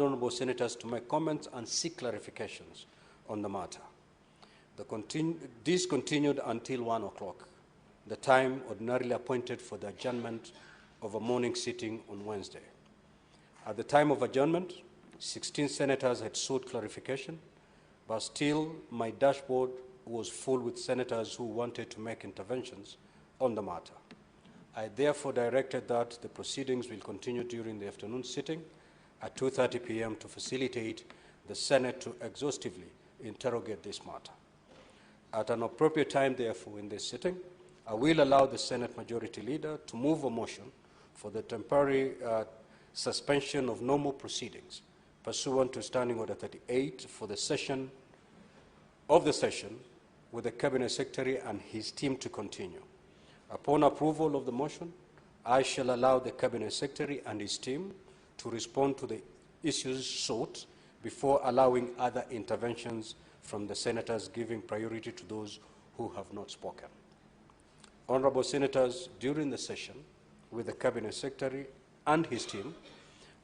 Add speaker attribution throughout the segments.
Speaker 1: honorable senators to make comments and seek clarifications on the matter. This continued until 1 o'clock, the time ordinarily appointed for the adjournment of a morning sitting on Wednesday. At the time of adjournment, 16 senators had sought clarification, but still my dashboard was full with senators who wanted to make interventions on the matter. I therefore directed that the proceedings will continue during the afternoon sitting at 2:30 p.m. to facilitate the Senate to exhaustively interrogate this matter. At an appropriate time, therefore, in this sitting, I will allow the Senate Majority Leader to move a motion for the temporary suspension of normal proceedings pursuant to Standing Order 38 for the session with the Cabinet Secretary and his team to continue. Upon approval of the motion, I shall allow the Cabinet Secretary and his team to respond to the issues sought before allowing other interventions from the senators, giving priority to those who have not spoken. Honorable senators, during the session with the Cabinet Secretary and his team,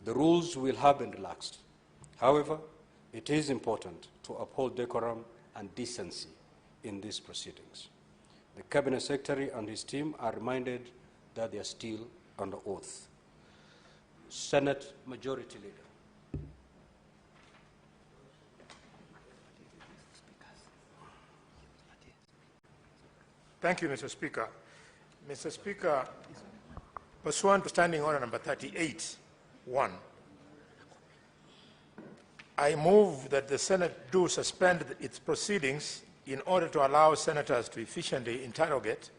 Speaker 1: the rules will have been relaxed. However, it is important to uphold decorum and decency in these proceedings. The Cabinet Secretary and his team are reminded that they are still under oath. Senate Majority Leader.
Speaker 2: Thank you, Mr. Speaker. Mr. Speaker, pursuant to Standing Order number 38(1), I move that the Senate do suspend its proceedings in order to allow senators to efficiently interrogate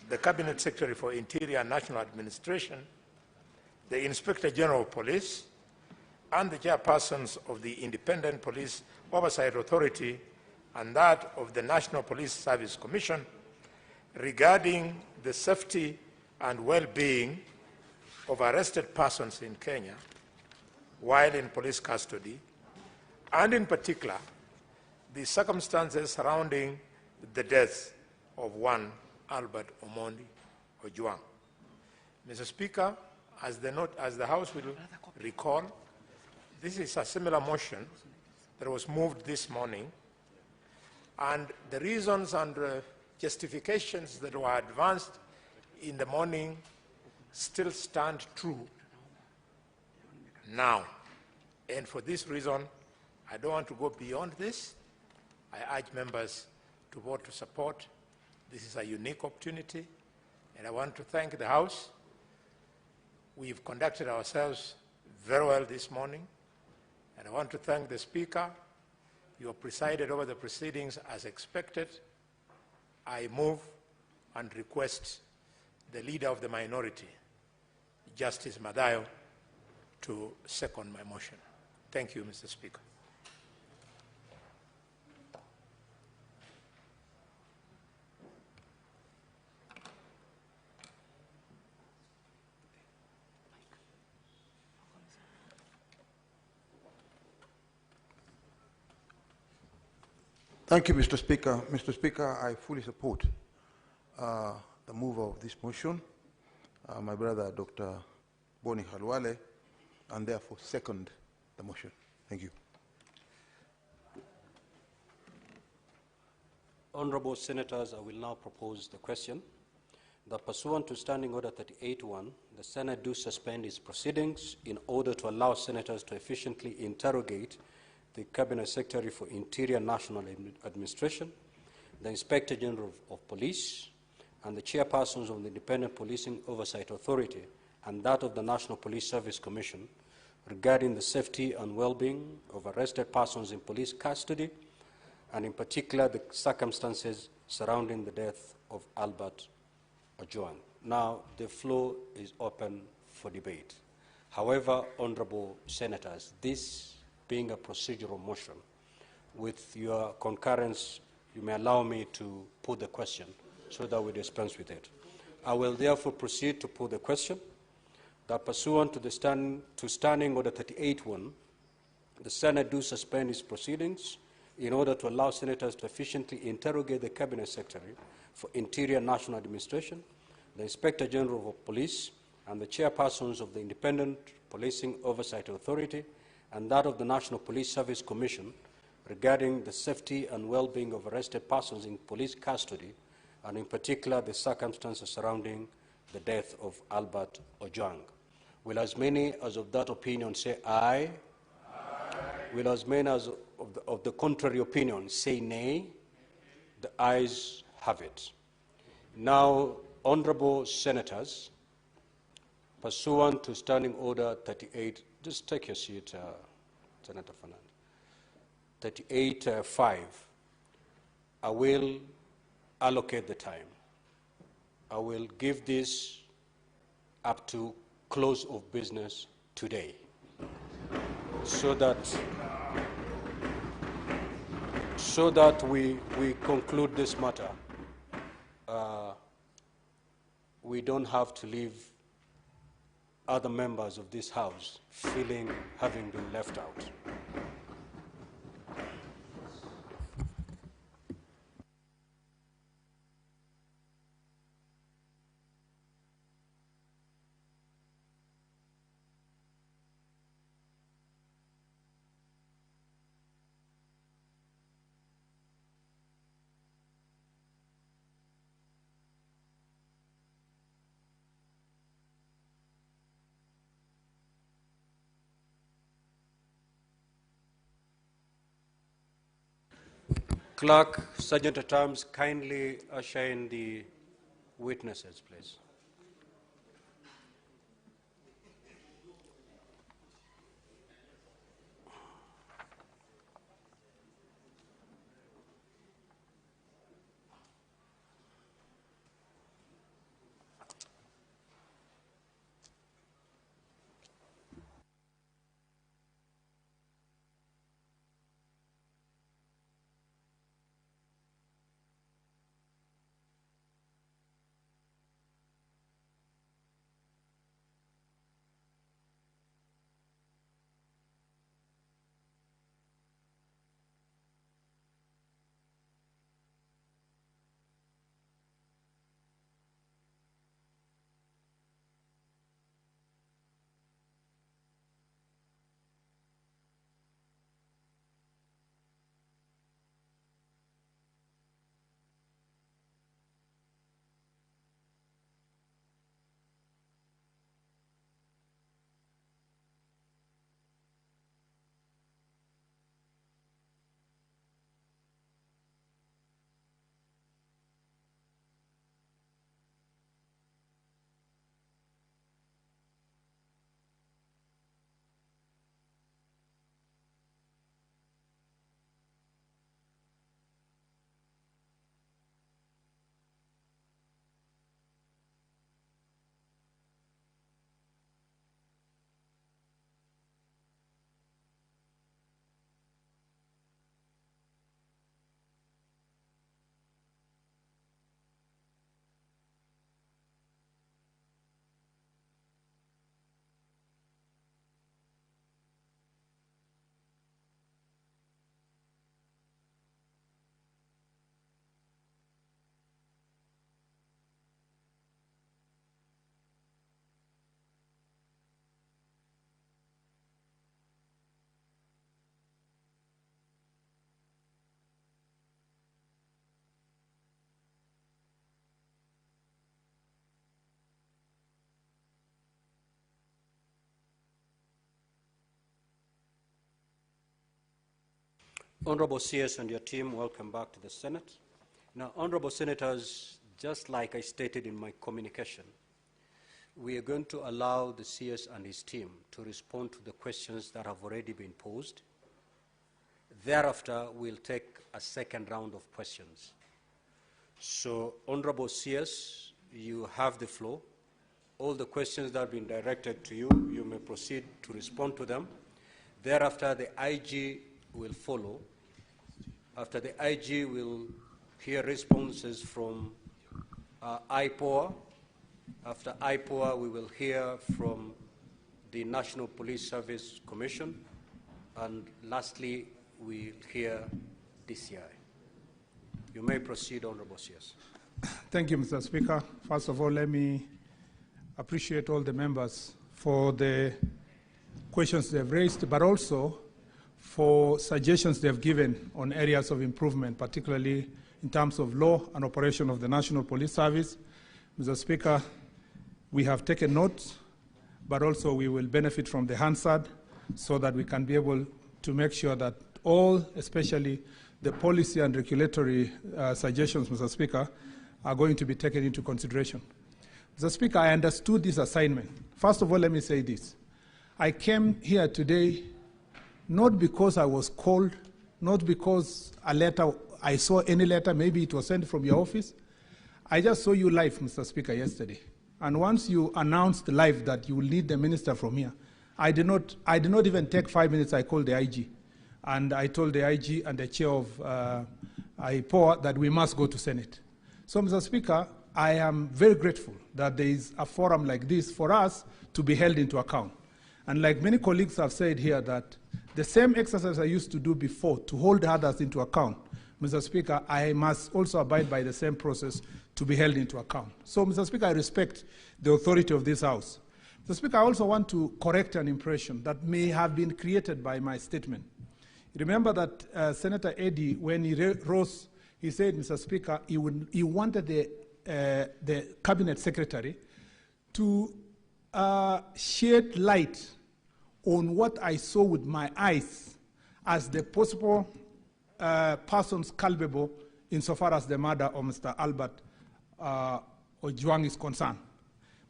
Speaker 2: the Cabinet Secretary for Interior and National Administration, the Inspector General of Police, and the chairpersons of the Independent Police Oversight Authority and that of the National Police Service Commission regarding the safety and well-being of arrested persons in Kenya while in police custody, and in particular, the circumstances surrounding the death of one Albert Omondi Ojwang. Mr. Speaker, as the House will recall, this is a similar motion that was moved this morning, and the reasons and justifications that were advanced in the morning still stand true now. And for this reason, I don't want to go beyond this. I urge members to vote to support. This is a unique opportunity, and I want to thank the House. We've conducted ourselves very well this morning, and I want to thank the Speaker. You have presided over the proceedings as expected. I move and request the Leader of the Minority, Justice Madayo, to second my motion. Thank you, Mr. Speaker.
Speaker 3: Thank you, Mr. Speaker. Mr. Speaker, I fully support the move of this motion, my brother Dr. Boni Khalwale, and therefore second the motion. Thank you.
Speaker 1: Honorable Senators, I will now propose the question that pursuant to Standing Order 38(1), the Senate do suspend its proceedings in order to allow senators to efficiently interrogate the Cabinet Secretary for Interior National Administration, the Inspector General of Police, and the chairpersons of the Independent Policing Oversight Authority and that of the National Police Service Commission regarding the safety and well-being of arrested persons in police custody, and in particular the circumstances surrounding the death of Albert Ojwang. Now, the floor is open for debate. However, honorable senators, this being a procedural motion, with your concurrence, you may allow me to put the question so that we dispense with it. I will therefore proceed to put the question that pursuant to Standing Order 38(1), the Senate do suspend its proceedings in order to allow senators to efficiently interrogate the Cabinet Secretary for Interior National Administration, the Inspector General of Police, and the chairpersons of the Independent Policing Oversight Authority, and that of the National Police Service Commission regarding the safety and well-being of arrested persons in police custody, and in particular the circumstances surrounding the death of Albert Ojwang. Will as many as of that opinion say aye? Aye. Will as many as of the contrary opinion say nay? The ayes have it. Now, honorable senators, pursuant to Standing Order 38, just take your seat, Senator Fernandez. 38.5, I will allocate the time. I will give this up to close of business today, so that we conclude this matter. We don't have to leave other members of this House feeling having been left out. Clerk, Sergeant at Arms, kindly usher in the witnesses, please. Honorable CS and your team, welcome back to the Senate. Now, honorable senators, just like I stated in my communication, we are going to allow the CS and his team to respond to the questions that have already been posed. Thereafter, we'll take a second round of questions. So, honorable CS, you have the floor. All the questions that have been directed to you, you may proceed to respond to them. Thereafter, the IG will follow. After the IG, will hear responses from IPOA. After IPOA, we will hear from the National Police Service Commission. And lastly, we'll hear DCI. You may proceed, Honorable CS.
Speaker 4: Thank you, Mr. Speaker. First of all, let me appreciate all the members for the questions they've raised, but also for suggestions they've given on areas of improvement, particularly in terms of law and operation of the National Police Service. Mr. Speaker, we have taken notes, but also we will benefit from the Hansard so that we can be able to make sure that all, especially the policy and regulatory suggestions, Mr. Speaker, are going to be taken into consideration. Mr. Speaker, I understood this assignment. First of all, let me say this. I came here today not because I was called, not because a letter, I saw any letter, maybe it was sent from your office. I just saw you live, Mr. Speaker, yesterday. And once you announced live that you will lead the minister from here, I did not even take 5 minutes. I called the IG. And I told the IG and the chair of IPOA that we must go to Senate. So, Mr. Speaker, I am very grateful that there is a forum like this for us to be held into account. And like many colleagues have said here, that the same exercise I used to do before to hold others into account, Mr. Speaker, I must also abide by the same process to be held into account. So, Mr. Speaker, I respect the authority of this House. Mr. Speaker, I also want to correct an impression that may have been created by my statement. Remember that Senator Eddy, when he rose, he said, Mr. Speaker, he wanted the Cabinet Secretary to shed light on what I saw with my eyes as the possible persons culpable insofar as the murder of Mr. Albert Ojwang is concerned.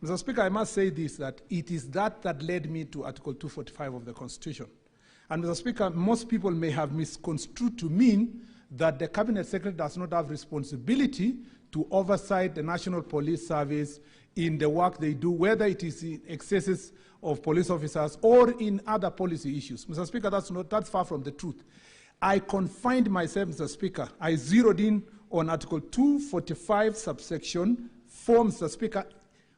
Speaker 4: Mr. Speaker, I must say this, that it is that led me to Article 245 of the Constitution. And Mr. Speaker, most people may have misconstrued to mean that the Cabinet Secretary does not have responsibility to oversight the National Police Service in the work they do, whether it is in excesses of police officers or in other policy issues. Mr. Speaker, that's far from the truth. I confined myself, Mr. Speaker, I zeroed in on Article 245, subsection 4, Mr. Speaker,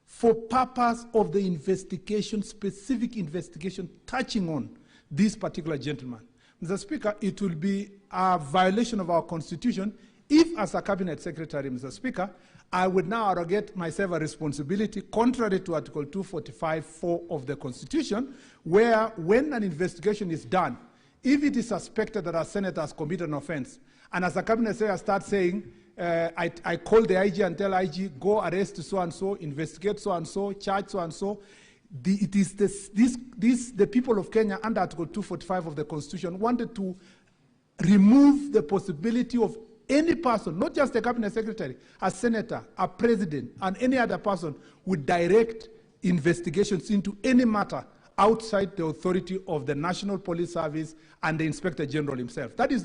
Speaker 4: for purpose of the investigation, specific investigation touching on this particular gentleman. Mr. Speaker, it will be a violation of our Constitution if, as a Cabinet Secretary, Mr. Speaker, I would now arrogate myself a responsibility contrary to Article 245(4) of the Constitution, where when an investigation is done, if it is suspected that a senator has committed an offense, and as a Cabinet Secretary start saying, I call the IG and tell IG, go arrest so-and-so, investigate so-and-so, charge so-and-so. It is the people of Kenya under Article 245 of the Constitution wanted to remove the possibility of any person, not just the Cabinet Secretary, a senator, a president, and any other person would direct investigations into any matter outside the authority of the National Police Service and the Inspector General himself. That is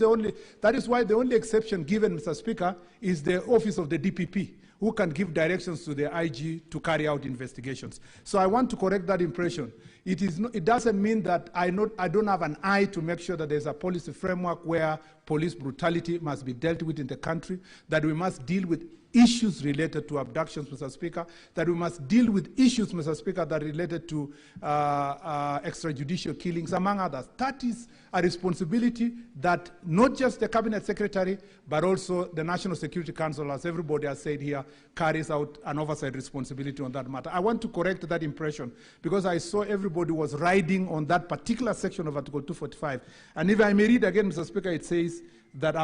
Speaker 4: why the only exception given, Mr. Speaker, is the office of the DPP, who can give directions to the IG to carry out investigations. So I want to correct that impression. It doesn't mean that I don't have an eye to make sure that there's a policy framework where police brutality must be dealt with in the country, that we must deal with issues related to abductions, Mr. Speaker, that we must deal with issues, Mr. Speaker, that are related to extrajudicial killings, among others. That is a responsibility that not just the Cabinet Secretary, but also the National Security Council, as everybody has said here, carries out an oversight responsibility on that matter. I want to correct that impression because I saw everybody was riding on that particular section of Article 245. And if I may read again, Mr. Speaker, it says that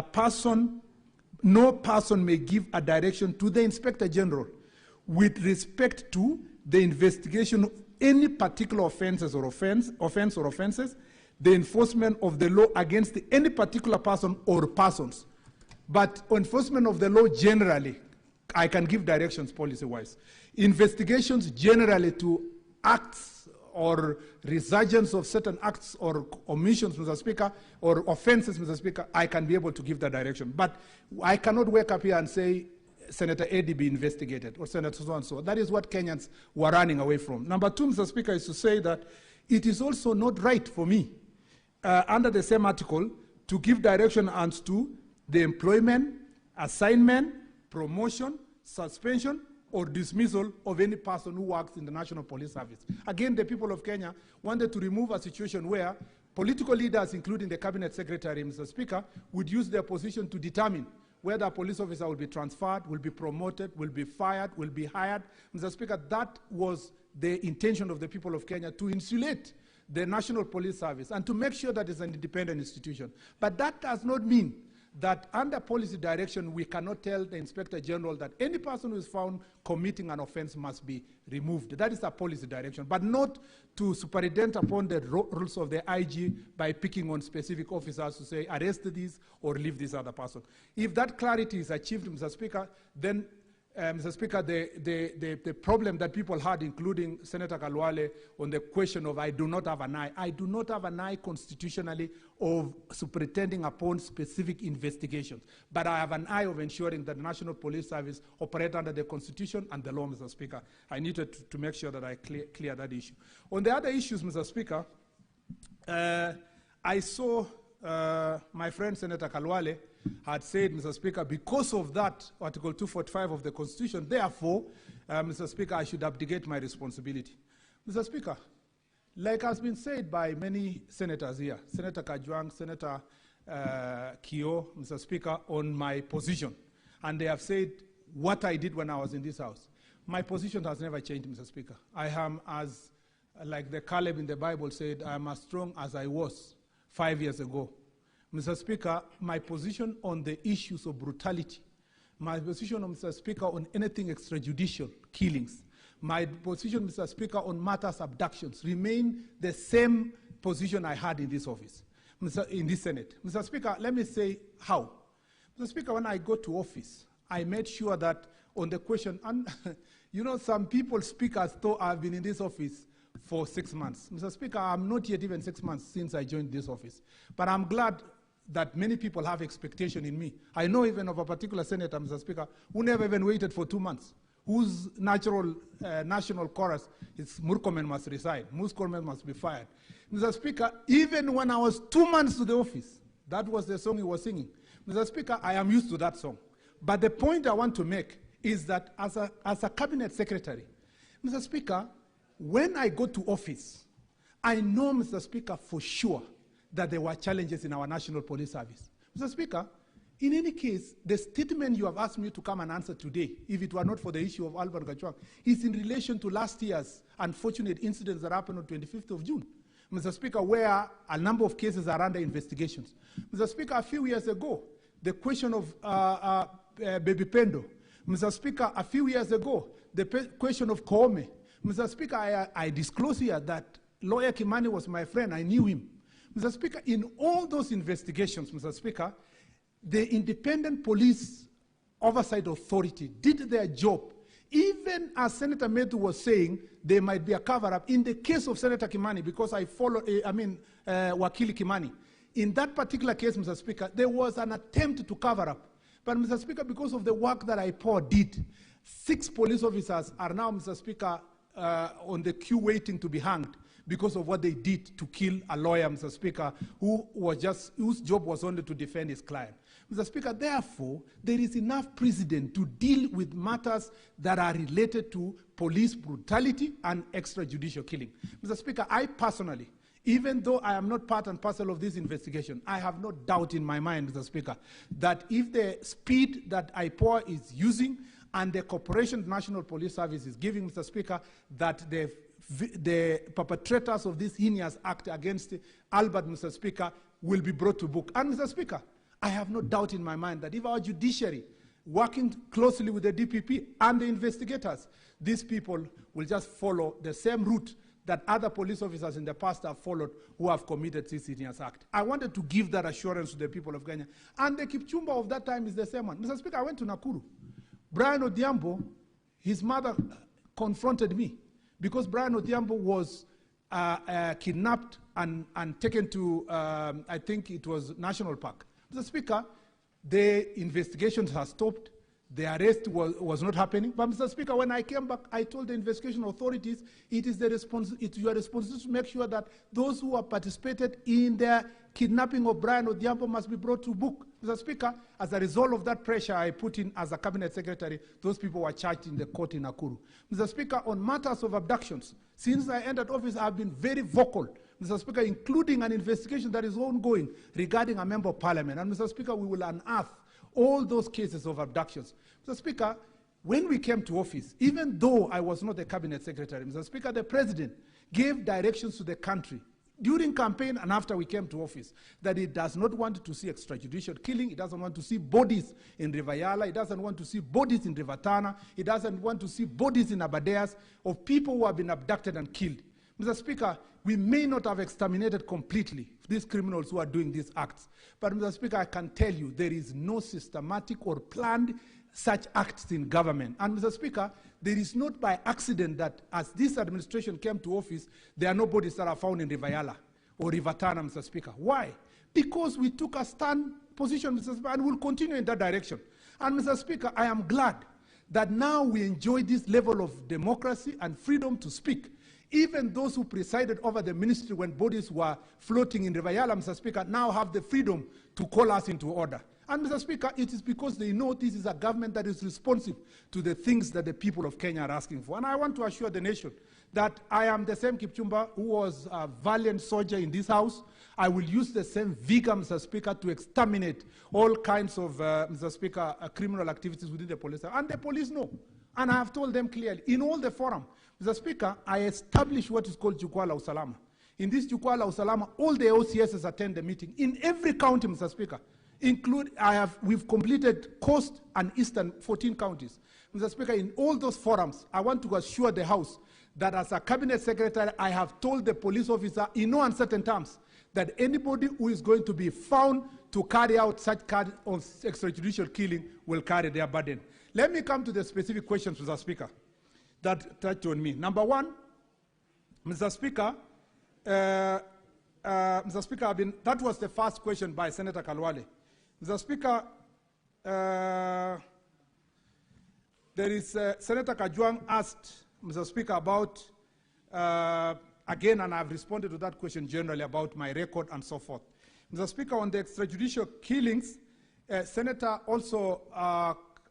Speaker 4: no person may give a direction to the Inspector General with respect to the investigation of any particular offenses or offenses, the enforcement of the law against any particular person or persons. But enforcement of the law generally, I can give directions policy-wise. Investigations generally to acts or resurgence of certain acts or omissions, Mr. Speaker, or offenses, Mr. Speaker, I can be able to give that direction. But I cannot wake up here and say, Senator Eddy be investigated, or Senator so-and-so. That is what Kenyans were running away from. Number two, Mr. Speaker, is to say that it is also not right for me, under the same article, to give direction as to the employment, assignment, promotion, suspension, or dismissal of any person who works in the National Police Service. Again, the people of Kenya wanted to remove a situation where political leaders, including the Cabinet Secretary, Mr. Speaker, would use their position to determine whether a police officer will be transferred, will be promoted, will be fired, will be hired. Mr. Speaker, that was the intention of the people of Kenya, to insulate the National Police Service and to make sure that it's an independent institution. But that does not mean that under policy direction, we cannot tell the Inspector General that any person who is found committing an offense must be removed. That is a policy direction, but not to superintend upon the rules of the IG by picking on specific officers to say, arrest this or leave this other person. If that clarity is achieved, Mr. Speaker, then Mr. Speaker, the problem that people had, including Senator Kalwale, on the question of I do not have an eye. I do not have an eye constitutionally of superintending upon specific investigations, but I have an eye of ensuring that the National Police Service operate under the Constitution and the law, Mr. Speaker. I needed to make sure that I clear that issue. On the other issues, Mr. Speaker, I saw my friend Senator Kalwale had said, Mr. Speaker, because of that Article 245 of the Constitution, therefore, Mr. Speaker, I should abdicate my responsibility. Mr. Speaker, like has been said by many senators here, Senator Ojwang, Senator Kio, Mr. Speaker, on my position, and they have said what I did when I was in this House. My position has never changed, Mr. Speaker. I am, as like the Caleb in the Bible said, I am as strong as I was 5 years ago. Mr. Speaker, my position on the issues of brutality, my position, Mr. Speaker, on anything extrajudicial killings, my position, Mr. Speaker, on matters abductions remain the same position I had in this office, in this Senate. Mr. Speaker, let me say how. Mr. Speaker, when I go to office, I made sure that on the question, and you know, some people speak as though I've been in this office for 6 months. Mr. Speaker, I'm not yet even 6 months since I joined this office, but I'm glad that many people have expectation in me. I know even of a particular senator, Mr. Speaker, who never even waited for 2 months, whose natural national chorus is Murkomen must resign, Murkomen must be fired. Mr. Speaker, even when I was 2 months to the office, that was the song he was singing. Mr. Speaker, I am used to that song. But the point I want to make is that as a cabinet secretary, Mr. Speaker, when I go to office, I know, Mr. Speaker, for sure that there were challenges in our National Police Service. Mr. Speaker, in any case, the statement you have asked me to come and answer today, if it were not for the issue of Albert Ojwang, is in relation to last year's unfortunate incidents that happened on 25th of June. Mr. Speaker, where a number of cases are under investigations. Mr. Speaker, a few years ago, the question of Baby Pendo. Mr. Speaker, a few years ago, the question of Koome. Mr. Speaker, I disclose here that lawyer Kimani was my friend. I knew him. Mr. Speaker, in all those investigations, Mr. Speaker, the Independent Police Oversight Authority did their job. Even as Senator Metu was saying, there might be a cover-up. In the case of Senator Kimani, because I follow, Wakili Kimani, in that particular case, Mr. Speaker, there was an attempt to cover up. But, Mr. Speaker, because of the work that IPOA did, 6 police officers are now, Mr. Speaker, on the queue waiting to be hanged because of what they did to kill a lawyer, Mr. Speaker, whose job was only to defend his client. Mr. Speaker, therefore, there is enough precedent to deal with matters that are related to police brutality and extrajudicial killing. Mr. Speaker, I personally, even though I am not part and parcel of this investigation, I have no doubt in my mind, Mr. Speaker, that if the speed that IPOA is using and the cooperation the National Police Service is giving, Mr. Speaker, that the perpetrators of this heinous act against Albert, Mr. Speaker, will be brought to book. And, Mr. Speaker, I have no doubt in my mind that if our judiciary, working closely with the DPP and the investigators, these people will just follow the same route that other police officers in the past have followed who have committed this heinous act. I wanted to give that assurance to the people of Kenya. And the Kipchumba of that time is the same one. Mr. Speaker, I went to Nakuru. Brian Odhiambo, his mother confronted me because Brian Odhiambo was kidnapped and taken to, I think it was National Park. Mr. Speaker, the investigations have stopped. The arrest was not happening. But, Mr. Speaker, when I came back, I told the investigation authorities it's your responsibility to make sure that those who have participated in the kidnapping of Brian Odhiambo must be brought to book. Mr. Speaker, as a result of that pressure I put in as a cabinet secretary, those people were charged in the court in Nakuru. Mr. Speaker, on matters of abductions, since I entered office, I've been very vocal, Mr. Speaker, including an investigation that is ongoing regarding a member of parliament. And, Mr. Speaker, we will unearth all those cases of abductions. Mr. Speaker, when we came to office, even though I was not the cabinet secretary, Mr. Speaker, the president gave directions to the country during campaign and after we came to office, that it does not want to see extrajudicial killing, it doesn't want to see bodies in River Yala, it doesn't want to see bodies in River Tana, it doesn't want to see bodies in Abadeas of people who have been abducted and killed. Mr. Speaker, we may not have exterminated completely these criminals who are doing these acts, but Mr. Speaker, I can tell you there is no systematic or planned such acts in government. And Mr. Speaker, there is not by accident that as this administration came to office, there are no bodies that are found in River Yala or River Tana, Mr. Speaker. Why? Because we took a stand position, Mr. Speaker, and will continue in that direction. And Mr. Speaker, I am glad that now we enjoy this level of democracy and freedom to speak. Even those who presided over the ministry when bodies were floating in River Yala, Mr. Speaker, now have the freedom to call us into order. And Mr. Speaker, it is because they know this is a government that is responsive to the things that the people of Kenya are asking for. And I want to assure the nation that I am the same Kipchumba who was a valiant soldier in this house. I will use the same vigor, Mr. Speaker, to exterminate all kinds of, Mr. Speaker, criminal activities within the police. And the police know. And I have told them clearly, in all the forum, Mr. Speaker, I established what is called Jukwaa la Usalama. In this Jukwaa la Usalama, all the OCSs attend the meeting. In every county, Mr. Speaker, we've completed coast and eastern 14 counties. Mr. Speaker, in all those forums, I want to assure the House that as a cabinet secretary, I have told the police officer in no uncertain terms that anybody who is going to be found to carry out such kind of extrajudicial killing will carry their burden. Let me come to the specific questions, Mr. Speaker, that touched on me. Number one, Mr. Speaker, that was the first question by Senator Kalwale. Mr. Speaker, there is Senator Ojwang asked, Mr. Speaker, about, again, and I've responded to that question generally about my record and so forth. Mr. Speaker, on the extrajudicial killings, Senator also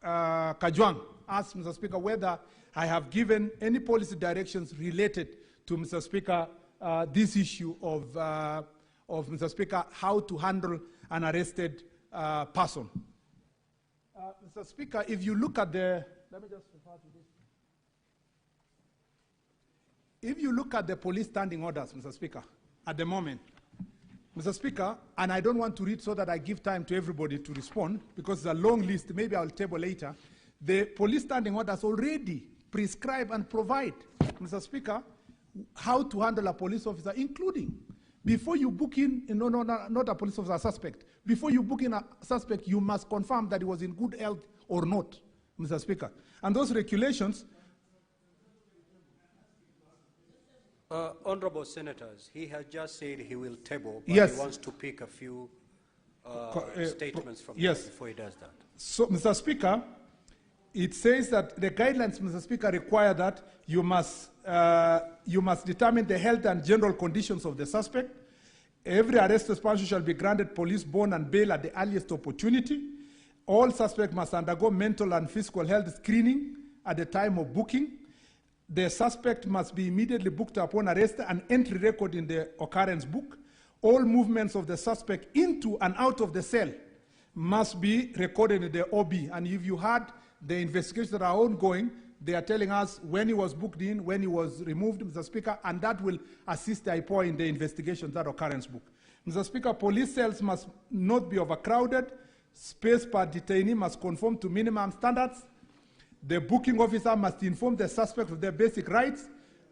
Speaker 4: Ojwang asked, Mr. Speaker, whether I have given any policy directions related to, Mr. Speaker, this issue of Mr. Speaker, how to handle an arrested person. Mr. Speaker, if you look at the, let me just refer to this. If you look at the police standing orders, Mr. Speaker, at the moment, Mr. Speaker, and I don't want to read so that I give time to everybody to respond, because it's a long list, maybe I'll table later. The police standing orders already prescribe and provide, Mr. Speaker, how to handle a police officer, including before you book in, not a police officer, a suspect. Before you book in a suspect, you must confirm that he was in good health or not, Mr. Speaker. And those regulations...
Speaker 1: Honorable Senators, he has just said he will table, but
Speaker 4: yes,
Speaker 1: he wants to pick a few statements from
Speaker 4: yes,
Speaker 1: before he does that.
Speaker 4: So, Mr. Speaker, it says that the guidelines, Mr. Speaker, require that you must determine the health and general conditions of the suspect. Every arrested person shall be granted police bond and bail at the earliest opportunity. All suspects must undergo mental and physical health screening at the time of booking. The suspect must be immediately booked upon arrest and entry record in the occurrence book. All movements of the suspect into and out of the cell must be recorded in the OB. And if you had the investigations that are ongoing, they are telling us when he was booked in, when he was removed, Mr. Speaker, and that will assist the IPOA in the investigations, that occurrence book. Mr. Speaker, police cells must not be overcrowded. Space per detainee must conform to minimum standards. The booking officer must inform the suspect of their basic rights.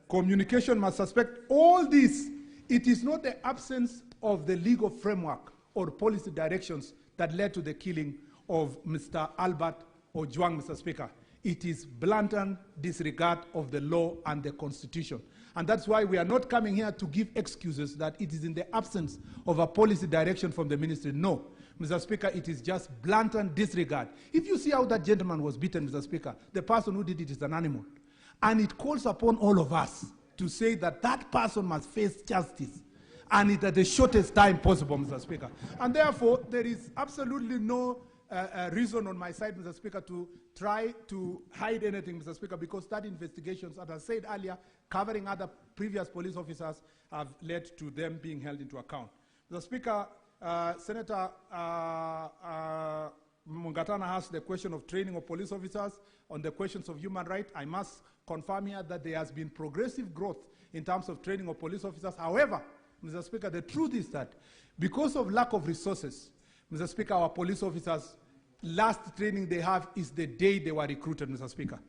Speaker 4: Communication must suspect all this. It is not the absence of the legal framework or policy directions that led to the killing of Mr. Albert Ojwang, Mr. Speaker. It is blatant disregard of the law and the Constitution. And that's why we are not coming here to give excuses that it is in the absence of a policy direction from the ministry. No, Mr. Speaker, it is just blatant disregard. If you see how that gentleman was beaten, Mr. Speaker, the person who did it is an animal. And it calls upon all of us to say that that person must face justice, and it at the shortest time possible, Mr. Speaker. And therefore, there is absolutely no reason on my side, Mr. Speaker, to try to hide anything, Mr. Speaker, because that investigations, as I said earlier, covering other previous police officers have led to them being held into account. Mr. Speaker, Senator Mungatana asked the question of training of police officers on the questions of human rights. I must confirm here that there has been progressive growth in terms of training of police officers. However, Mr. Speaker, the truth is that because of lack of resources, Mr. Speaker, our police officers, last training they have is the day they were recruited, Mr. Speaker.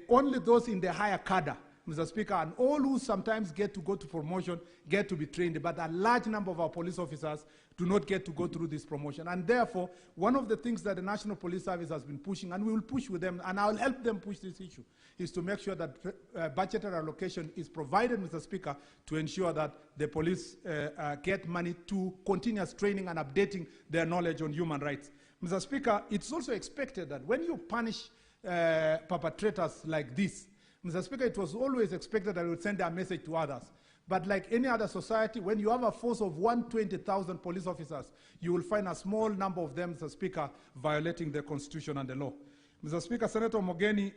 Speaker 4: Only those in the higher cadre, Mr. Speaker, and all who sometimes get to go to promotion get to be trained, but a large number of our police officers do not get to go through this promotion. And therefore, one of the things that the National Police Service has been pushing, and we will push with them, and I'll help them push this issue, is to make sure that budgetary allocation is provided, Mr. Speaker, to ensure that the police get money to continuous training and updating their knowledge on human rights. Mr. Speaker, it's also expected that when you punish perpetrators like this, Mr. Speaker, it was always expected that we would send a message to others. But like any other society, when you have a force of 120,000 police officers, you will find a small number of them, Mr. Speaker, violating the Constitution and the law. Mr. Speaker, Senator Mogeni,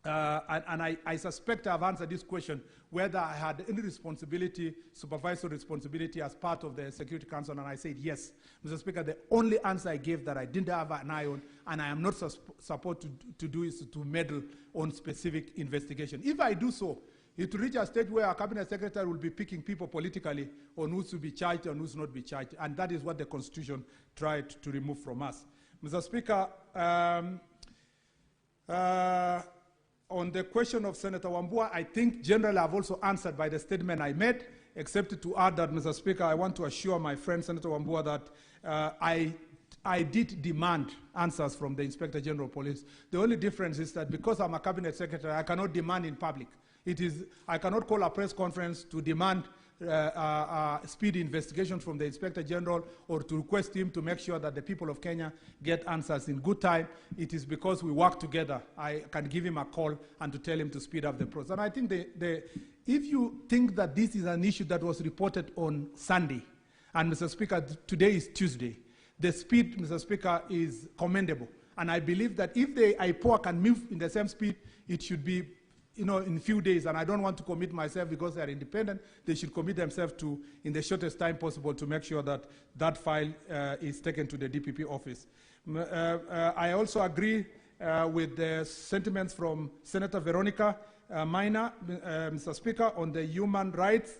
Speaker 4: and I suspect I've answered this question, whether I had any responsibility, supervisory responsibility as part of the Security Council, and I said yes. Mr. Speaker, the only answer I gave that I didn't have an eye on, and I am not supposed to do, is to meddle on specific investigation. If I do so, it will reach a stage where a cabinet secretary will be picking people politically on who's to be charged and who's not be charged, and that is what the Constitution tried to remove from us. Mr. Speaker, on the question of Senator Wambua, I think generally I've also answered by the statement I made, except to add that, Mr. Speaker, I want to assure my friend Senator Wambua that I did demand answers from the Inspector General of Police. The only difference is that because I'm a cabinet secretary, I cannot demand in public. I cannot call a press conference to demand speedy investigation from the Inspector General or to request him to make sure that the people of Kenya get answers in good time. It is because we work together. I can give him a call and to tell him to speed up the process. And I think if you think that this is an issue that was reported on Sunday, and Mr. Speaker, today is Tuesday, the speed, Mr. Speaker, is commendable. And I believe that if the IPOA can move in the same speed, it should be in a few days, and I don't want to commit myself because they are independent. They should commit themselves to, in the shortest time possible, to make sure that that file is taken to the DPP office. I also agree with the sentiments from Senator Veronica Maina, Mr. Speaker, on the human rights,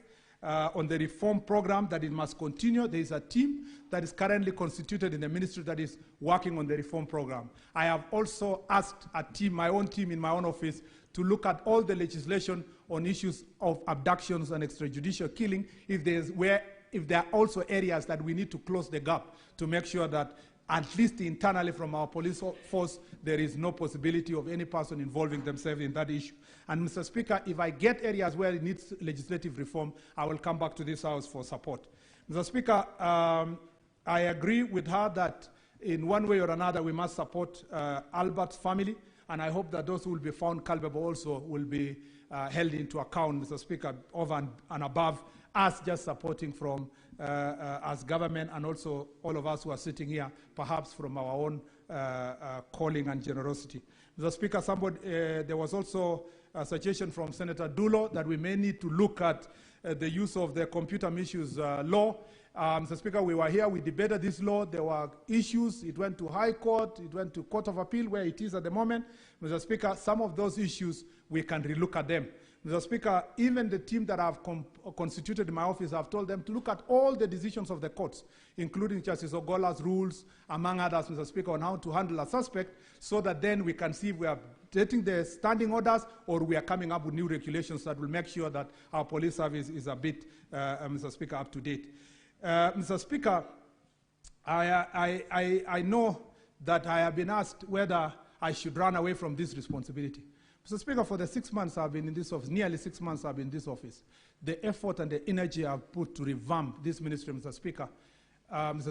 Speaker 4: on the reform program, that it must continue. There is a team that is currently constituted in the ministry that is working on the reform program. I have also asked a team, my own team in my own office, to look at all the legislation on issues of abductions and extrajudicial killing, if there are also areas that we need to close the gap to make sure that at least internally from our police force, there is no possibility of any person involving themselves in that issue. And Mr. Speaker, if I get areas where it needs legislative reform, I will come back to this House for support. Mr. Speaker, I agree with her that in one way or another we must support Albert's family, and I hope that those who will be found culpable also will be held into account, Mr. Speaker, over and above us just supporting from as government, and also all of us who are sitting here, perhaps from our own calling and generosity. Mr. Speaker, there was also a suggestion from Senator Dulo that we may need to look at the use of the computer misuse law. Mr. Speaker, we were here, we debated this law, there were issues, it went to High Court, it went to Court of Appeal, where it is at the moment. Mr. Speaker, some of those issues, we can relook at them. Mr. Speaker, even the team that I've constituted in my office, I've told them to look at all the decisions of the courts, including Justice Ogola's rules, among others, Mr. Speaker, on how to handle a suspect, so that then we can see if we are getting the standing orders or we are coming up with new regulations that will make sure that our police service is a bit, Mr. Speaker, up to date. Mr. Speaker, I know that I have been asked whether I should run away from this responsibility. Mr. Speaker, for the 6 months I've been in this office, nearly 6 months I've been in this office, the effort and the energy I've put to revamp this ministry, Mr.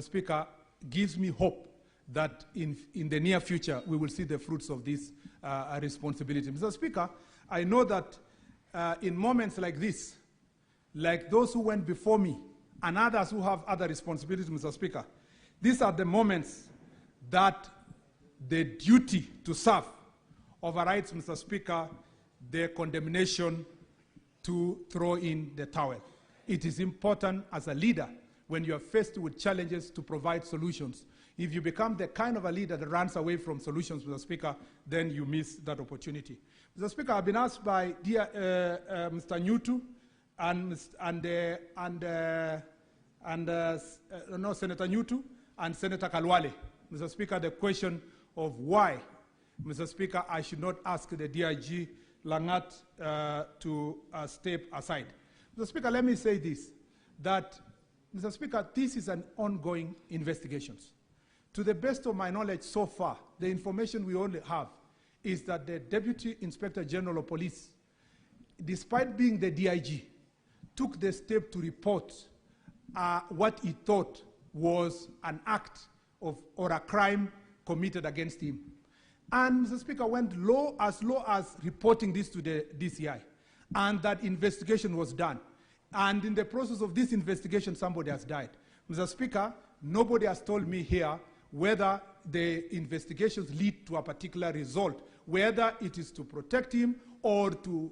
Speaker 4: Speaker, gives me hope that in the near future we will see the fruits of this responsibility. Mr. Speaker, I know that in moments like this, like those who went before me, and others who have other responsibilities, Mr. Speaker, these are the moments that the duty to serve overrides, Mr. Speaker, the condemnation to throw in the towel. It is important as a leader, when you are faced with challenges, to provide solutions. If you become the kind of a leader that runs away from solutions, Mr. Speaker, then you miss that opportunity. Mr. Speaker, I've been asked by dear Mr. Nyutu Senator Nyutu and Senator Kalwale. Mr. Speaker, the question of why, Mr. Speaker, I should not ask the DIG Langat to step aside. Mr. Speaker, let me say this, that, Mr. Speaker, this is an ongoing investigation. To the best of my knowledge so far, the information we only have is that the Deputy Inspector General of Police, despite being the DIG, took the step to report what he thought was an act of, or a crime committed against him. And Mr. Speaker, went low as reporting this to the DCI. And that investigation was done. And in the process of this investigation, somebody has died. Mr. Speaker, nobody has told me here whether the investigations lead to a particular result, whether it is to protect him or to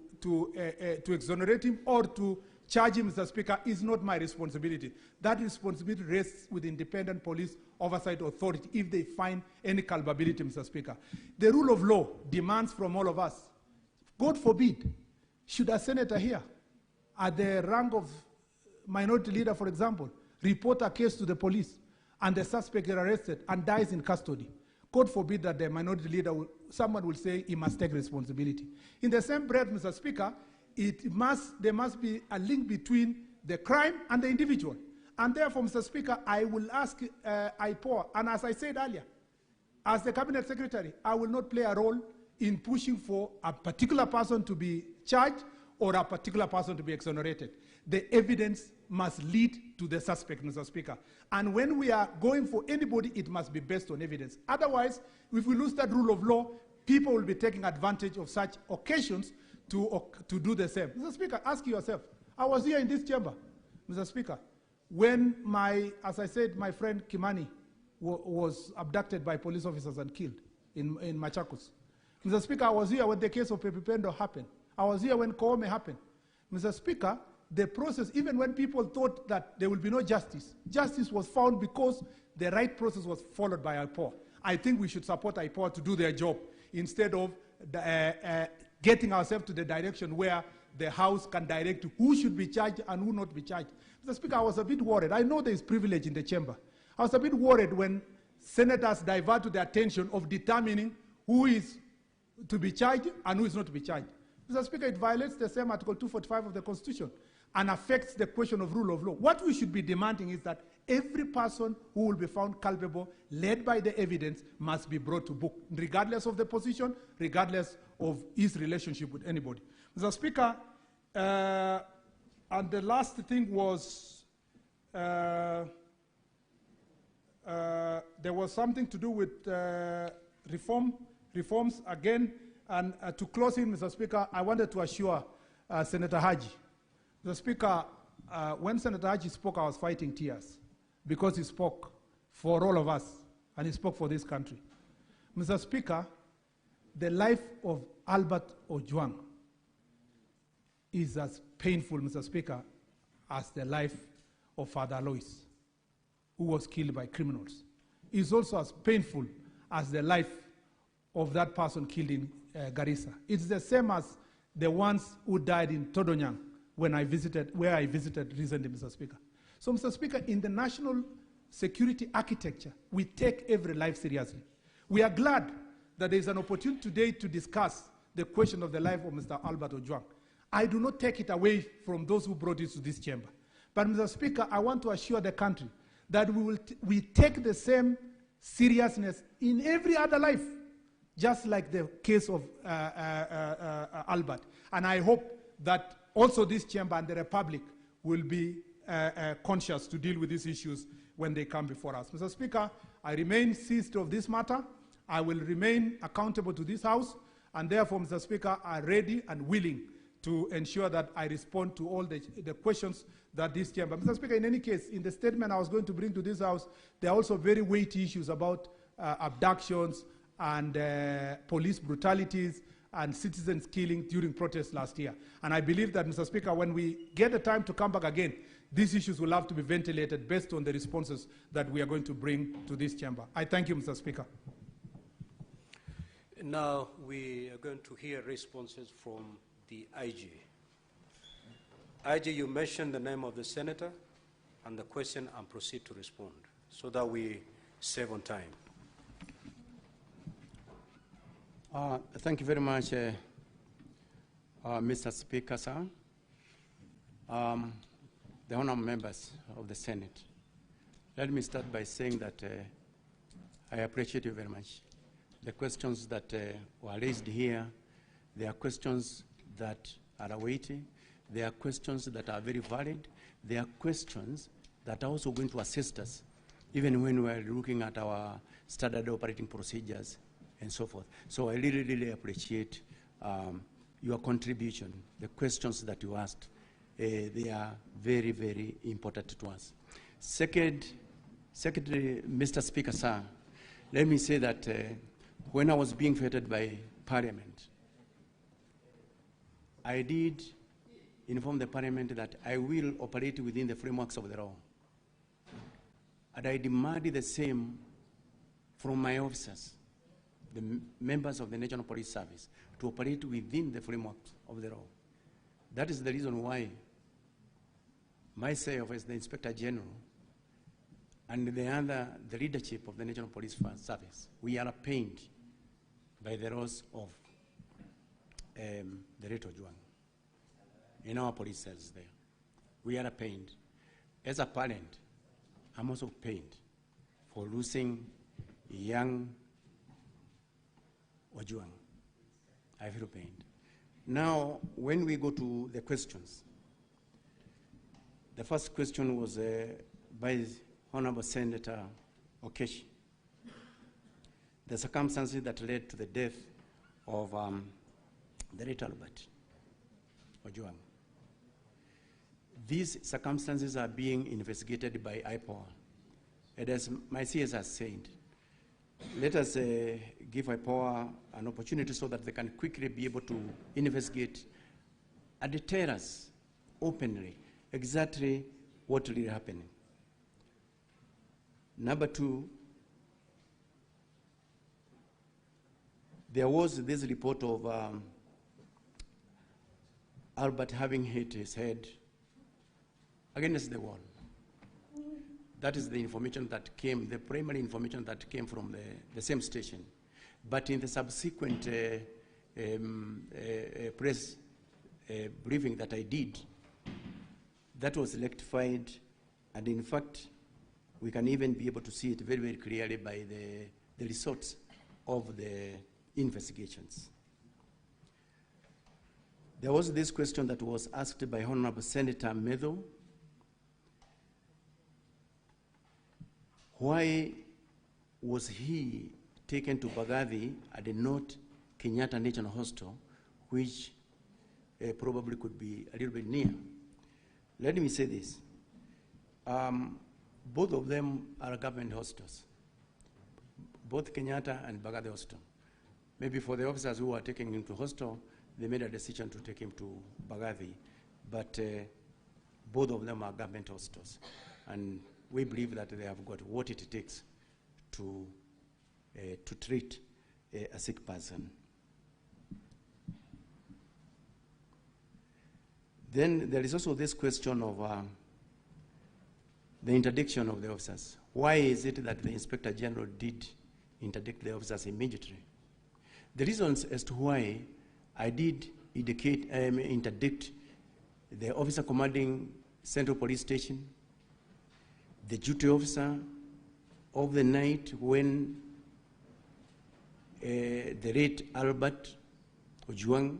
Speaker 4: exonerate him or to charge him, Mr. Speaker, is not my responsibility. That responsibility rests with independent police oversight authority if they find any culpability, Mr. Speaker. The rule of law demands from all of us, God forbid, should a senator here, at the rank of minority leader, for example, report a case to the police and the suspect is arrested and dies in custody, God forbid that the minority leader, someone will say he must take responsibility. In the same breath, Mr. Speaker, there must be a link between the crime and the individual. And therefore, Mr. Speaker, I will ask IPOA, and as I said earlier, as the Cabinet Secretary, I will not play a role in pushing for a particular person to be charged or a particular person to be exonerated. The evidence must lead to the suspect, Mr. Speaker. And when we are going for anybody, it must be based on evidence. Otherwise, if we lose that rule of law, people will be taking advantage of such occasions to do the same. Mr. Speaker, ask yourself, I was here in this chamber, Mr. Speaker, when as I said, my friend Kimani was abducted by police officers and killed in Machakos. Mr. Speaker, I was here when the case of Pepe Pendo happened. I was here when Koome happened. Mr. Speaker, the process, even when people thought that there will be no justice, justice was found because the right process was followed by IPOA. I think we should support IPOA to do their job instead of getting ourselves to the direction where the House can direct who should be charged and who not be charged. Mr. Speaker, I was a bit worried. I know there is privilege in the chamber. I was a bit worried when senators divert to the attention of determining who is to be charged and who is not to be charged. Mr. Speaker, it violates the same Article 245 of the Constitution and affects the question of rule of law. What we should be demanding is that every person who will be found culpable, led by the evidence, must be brought to book, regardless of the position, regardless of his relationship with anybody. Mr. Speaker, and the last thing was, there was something to do with reforms again. And to close in, Mr. Speaker, I wanted to assure Senator Haji. Mr. Speaker, when Senator Haji spoke, I was fighting tears because he spoke for all of us and he spoke for this country. Mr. Speaker, the life of Albert Ojwang is as painful, Mr. Speaker, as the life of Father Alois, who was killed by criminals. It's also as painful as the life of that person killed in Garissa. It's the same as the ones who died in Todonyang where I visited recently, Mr. Speaker. So, Mr. Speaker, in the national security architecture, we take every life seriously. We are glad that there is an opportunity today to discuss the question of the life of Mr. Albert Ojwang. I do not take it away from those who brought it to this chamber. But, Mr. Speaker, I want to assure the country that we take the same seriousness in every other life, just like the case of Albert. And I hope that also this chamber and the Republic will be conscious to deal with these issues when they come before us. Mr. Speaker, I remain seized of this matter. I will remain accountable to this House, and therefore, Mr. Speaker, I'm ready and willing to ensure that I respond to all the questions that this chamber. Mr. Speaker, in any case, in the statement I was going to bring to this House, there are also very weighty issues about abductions and police brutalities and citizens killing during protests last year. And I believe that, Mr. Speaker, when we get the time to come back again, these issues will have to be ventilated based on the responses that we are going to bring to this chamber. I thank you, Mr. Speaker.
Speaker 1: Now we are going to hear responses from the IG. IG, you mention the name of the senator and the question and proceed to respond so that we save on time.
Speaker 5: Thank you very much, Mr. Speaker, sir. The honorable members of the Senate, let me start by saying that I appreciate you very much. The questions that were raised here, they are questions that are weighty. They are questions that are very valid. They are questions that are also going to assist us, even when we are looking at our standard operating procedures and so forth. So I really, really appreciate your contribution, the questions that you asked. They are very, very important to us. Secondly, Mr. Speaker, sir, let me say that when I was being vetted by Parliament, I did inform the Parliament that I will operate within the frameworks of the law. And I demanded the same from my officers, the members of the National Police Service, to operate within the frameworks of the law. That is the reason why myself as the Inspector General and the leadership of the National Police Service, we are pained by the loss of the late Ojwang in our police cells there. We are pained. As a parent, I'm also pained for losing young Ojwang. I feel pained. Now, when we go to the questions, the first question was by Honorable Senator Okeshi. The circumstances that led to the death of the late Albert Ojwang. These circumstances are being investigated by IPOA. And as my CS has said, let us give IPOA an opportunity so that they can quickly be able to investigate and tell us openly exactly what really happened. Number two, there was this report of Albert having hit his head against the wall. That is the information that came, the primary information that came from the same station. But in the subsequent press briefing that I did, that was rectified, and in fact, we can even be able to see it very, very clearly by the results of the investigations. There was this question that was asked by Honorable Senator Medho. Why was he taken to Bagathi and not Kenyatta National Hospital, which probably could be a little bit near? Let me say this. Both of them are government hospitals, both Kenyatta and Bagathi Hospital. Maybe for the officers who are taking him to hospital, they made a decision to take him to Bagathi, but both of them are government hospitals. And we believe that they have got what it takes to treat a sick person. Then there is also this question of the interdiction of the officers. Why is it that the Inspector General did interdict the officers immediately? The reasons as to why I did interdict the officer commanding Central Police Station, the duty officer of the night when the late Albert Ojwang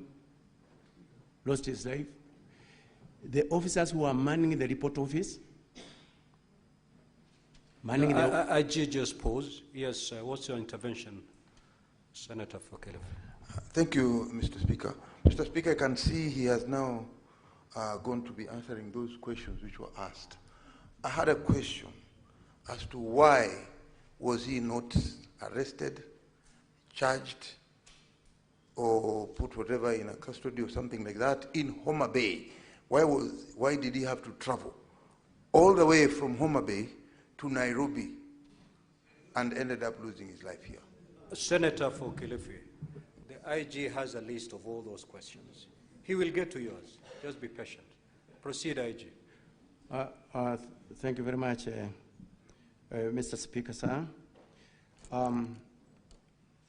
Speaker 5: lost his life, the officers who are manning the report office, manning
Speaker 1: IG just pause. Yes, what's your intervention, Senator Fokelefe?
Speaker 3: Thank you, Mr. Speaker. Mr. Speaker, I can see he has now going to be answering those questions which were asked. I had a question as to why was he not arrested, charged, or put whatever in a custody or something like that in Homa Bay. Why did he have to travel all the way from Homa Bay to Nairobi and ended up losing his life here?
Speaker 1: Senator Fokelefe, the IG has a list of all those questions. He will get to yours. Just be patient. Proceed, IG.
Speaker 5: Thank you very much, Mr. Speaker, sir.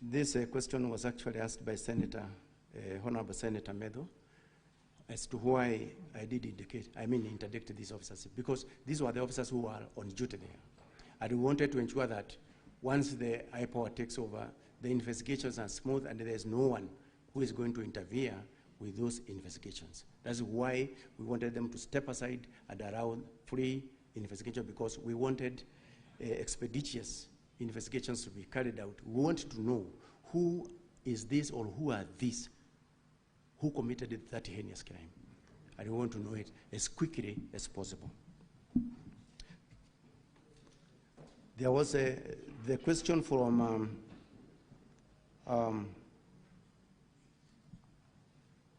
Speaker 5: This question was actually asked by Honorable Senator Meadow, as to why I did interdict these officers, because these were the officers who were on duty there. And we wanted to ensure that once the IPOA takes over, the investigations are smooth and there is no one who is going to interfere with those investigations. That's why we wanted them to step aside and allow free investigation, because we wanted expeditious investigations to be carried out. We want to know who is this or who are these who committed that heinous crime. And we want to know it as quickly as possible. There was the question from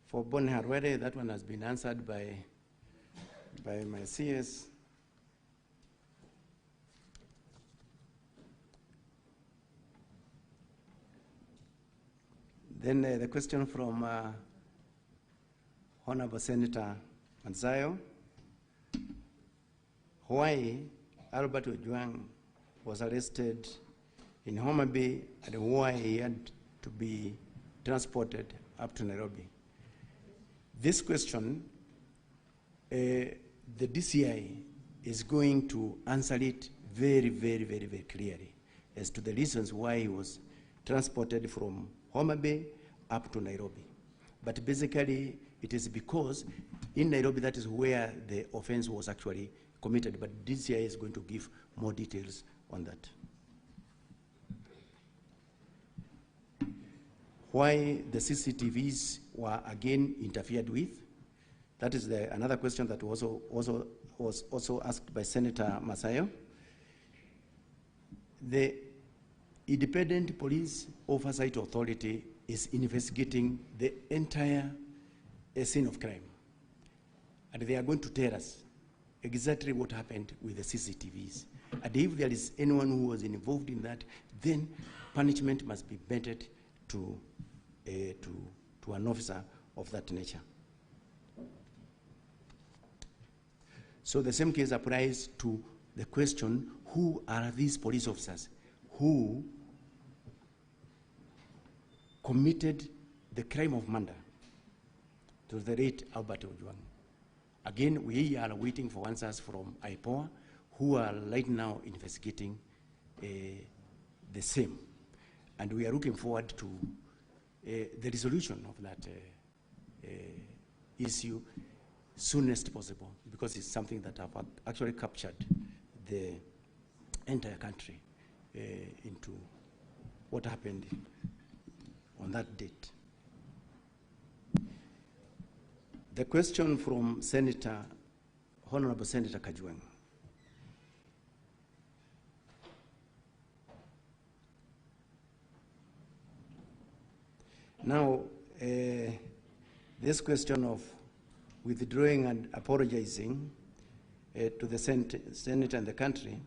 Speaker 5: for Boni Harwere. That one has been answered by my CS. Then the question from Honorable Senator Manzayo, why Albert Ojwang was arrested in Homa Bay and why he had to be transported up to Nairobi. This question, the DCI is going to answer it very, very, very, very clearly as to the reasons why he was transported from Homa Bay up to Nairobi. But basically, it is because in Nairobi, that is where the offense was actually committed. But DCI is going to give more details on that. Why the CCTVs were again interfered with? That is another question that was also asked by Senator Masayo. The Independent Police Oversight Authority is investigating the entire scene of crime. And they are going to tell us exactly what happened with the CCTVs. And if there is anyone who was involved in that, then punishment must be meted to an officer of that nature. So the same case applies to the question, who are these police officers who committed the crime of murder to the late Albert Ojwang? Again, we are waiting for answers from IPOA, who are right now investigating the same. And we are looking forward to the resolution of that issue soonest possible, because it's something that have actually captured the entire country into what happened on that date. The question from Honorable Senator Ojwang. Now, this question of withdrawing and apologizing to the Senate and the country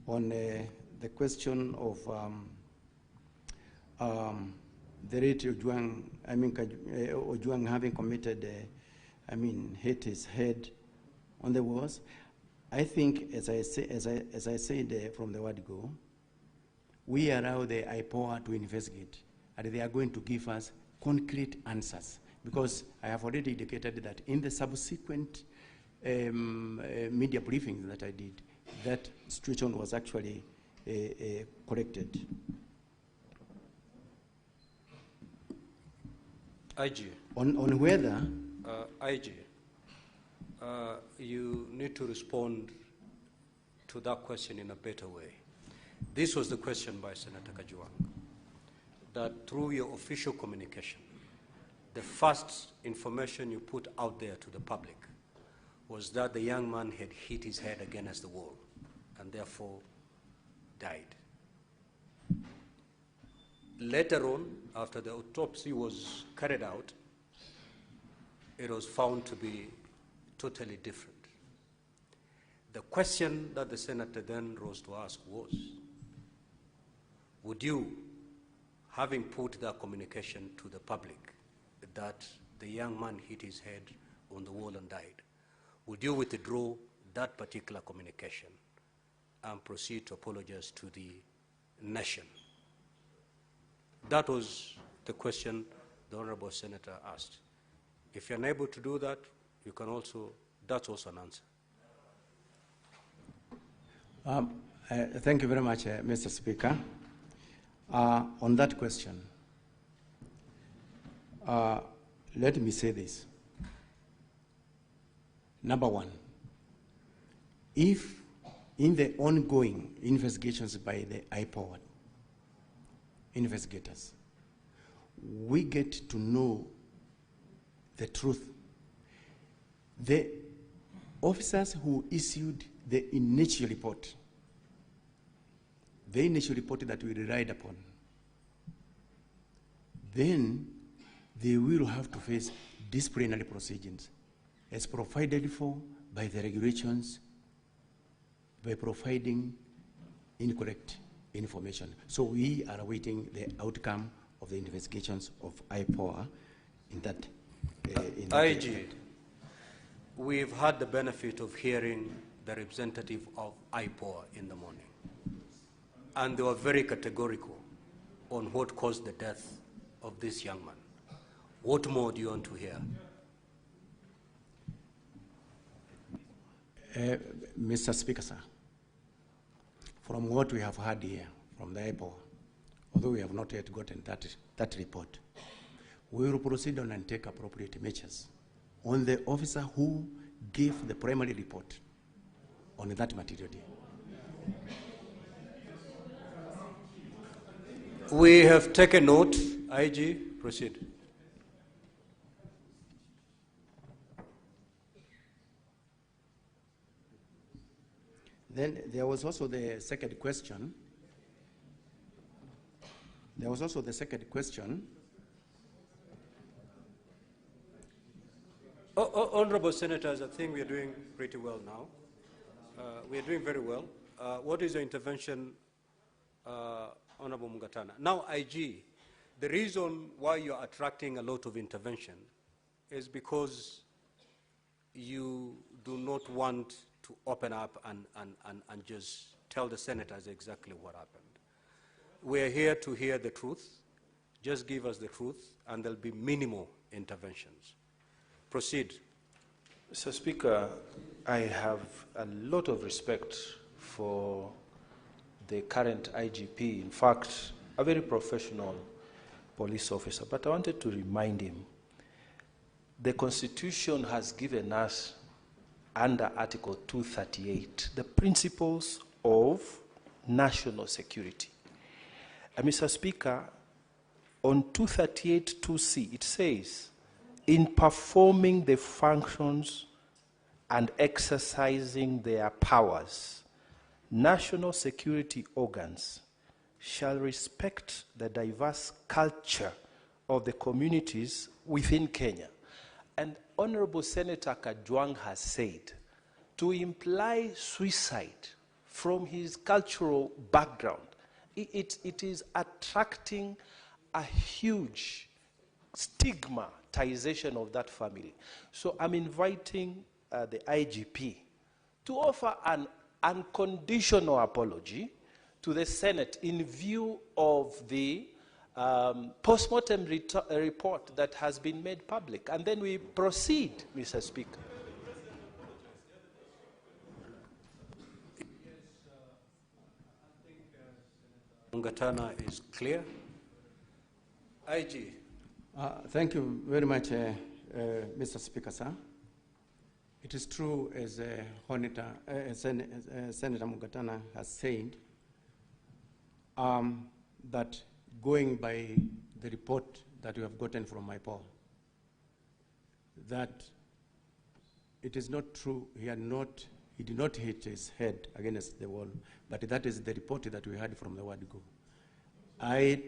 Speaker 5: on the question of the late Ojwang, Ojwang having committed, hit his head on the walls. I think, as I said from the word go, we allow the IPOA to investigate, and they are going to give us concrete answers, because I have already indicated that in the subsequent media briefings that I did, that situation was actually corrected.
Speaker 1: IG.
Speaker 5: On whether...
Speaker 1: IG, you need to respond to that question in a better way. This was the question by Senator Ojwang, that through your official communication, the first information you put out there to the public was that the young man had hit his head against the wall and therefore died. Later on, after the autopsy was carried out, it was found to be totally different. The question that the senator then rose to ask was, would you, having put that communication to the public that the young man hit his head on the wall and died, would you withdraw that particular communication and proceed to apologize to the nation? That was the question the Honorable Senator asked. If you're unable to do that, you can also, that's also an answer.
Speaker 5: Thank you very much, Mr. Speaker. On that question, let me say this. Number one, if in the ongoing investigations by the IPOA investigators, we get to know the truth, the officers who issued the initial report that we relied upon, then they will have to face disciplinary proceedings as provided for by the regulations by providing incorrect information. So we are awaiting the outcome of the investigations of IPOA in that.
Speaker 1: IG, we've had the benefit of hearing the representative of IPOA in the morning, and they were very categorical on what caused the death of this young man. What more do you want to hear?
Speaker 5: Mr. Speaker, sir, from what we have heard here from the IPOA, although we have not yet gotten that report, we will proceed on and take appropriate measures on the officer who gave the primary report on that material day.
Speaker 1: We have taken note. IG, proceed.
Speaker 5: Then there was also the second question.
Speaker 1: Honorable Senators, I think we are doing pretty well now. We are doing very well. What is your intervention, Honorable Mungatana? Now, IG, the reason why you are attracting a lot of intervention is because you do not want to open up and just tell the senators exactly what happened. We are here to hear the truth. Just give us the truth, and there'll be minimal interventions. Proceed.
Speaker 6: Mr. Speaker, I have a lot of respect for the current IGP. In fact, a very professional police officer. But I wanted to remind him, the Constitution has given us, under Article 238, the principles of national security. And Mr. Speaker, on 238(2)(c, it says, in performing the functions and exercising their powers, national security organs shall respect the diverse culture of the communities within Kenya. And Honorable Senator Ojwang has said, to imply suicide from his cultural background, it is attracting a huge stigmatization of that family. So I'm inviting the IGP to offer an unconditional apology to the Senate in view of the post-mortem report that has been made public. And then we proceed, Mr. Speaker.
Speaker 1: Mungatana is clear. IG.
Speaker 5: Thank you very much, Mr. Speaker, sir. It is true, as Senator Mungatana has said, that going by the report that we have gotten from IPOA, that it is not true, he did not hit his head against the wall, but that is the report that we had from the word go. I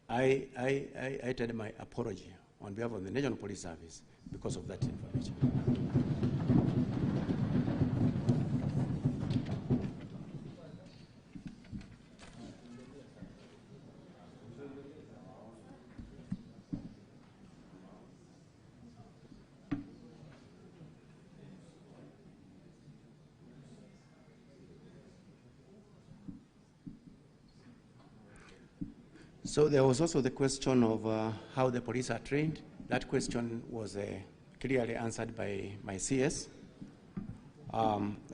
Speaker 5: tell my apology on behalf of the National Police Service because of that information. So there was also the question of how the police are trained. That question was clearly answered by my CS.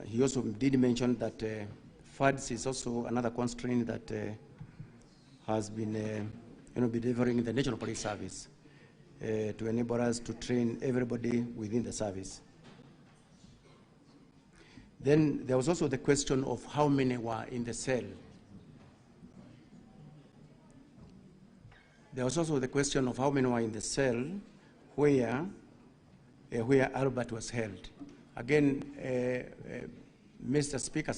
Speaker 5: He also did mention that funds is also another constraint that has been been delivering the National Police Service to enable us to train everybody within the service. Then there was also the question of how many were in the cell. There was also the question of how many were in the cell where Albert was held. Again, Mr. Speaker,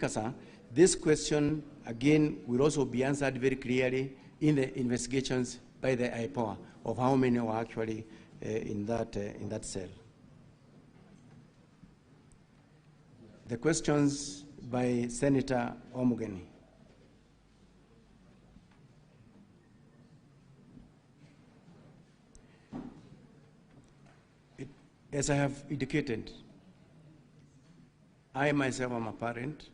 Speaker 5: sir, this question again will also be answered very clearly in the investigations by the IPOA of how many were actually in that cell. The questions by Senator Omugeni. As I have indicated, I myself am a parent.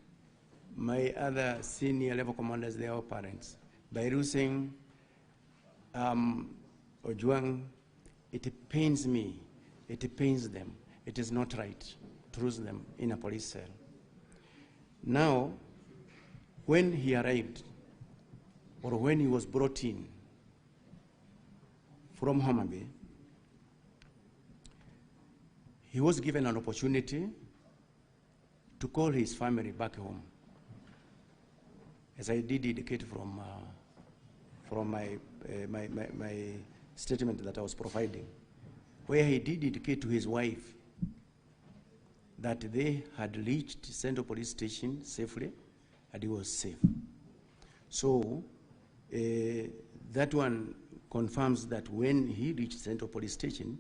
Speaker 5: My other senior level commanders, they are all parents. By losing Ojwang, it pains me, it pains them. It is not right to lose them in a police cell. Now, when he arrived, or when he was brought in from Homa Bay, he was given an opportunity to call his family back home, as I did indicate from my statement that I was providing, where he did indicate to his wife that they had reached Central Police Station safely and he was safe. So that one confirms that when he reached Central Police Station,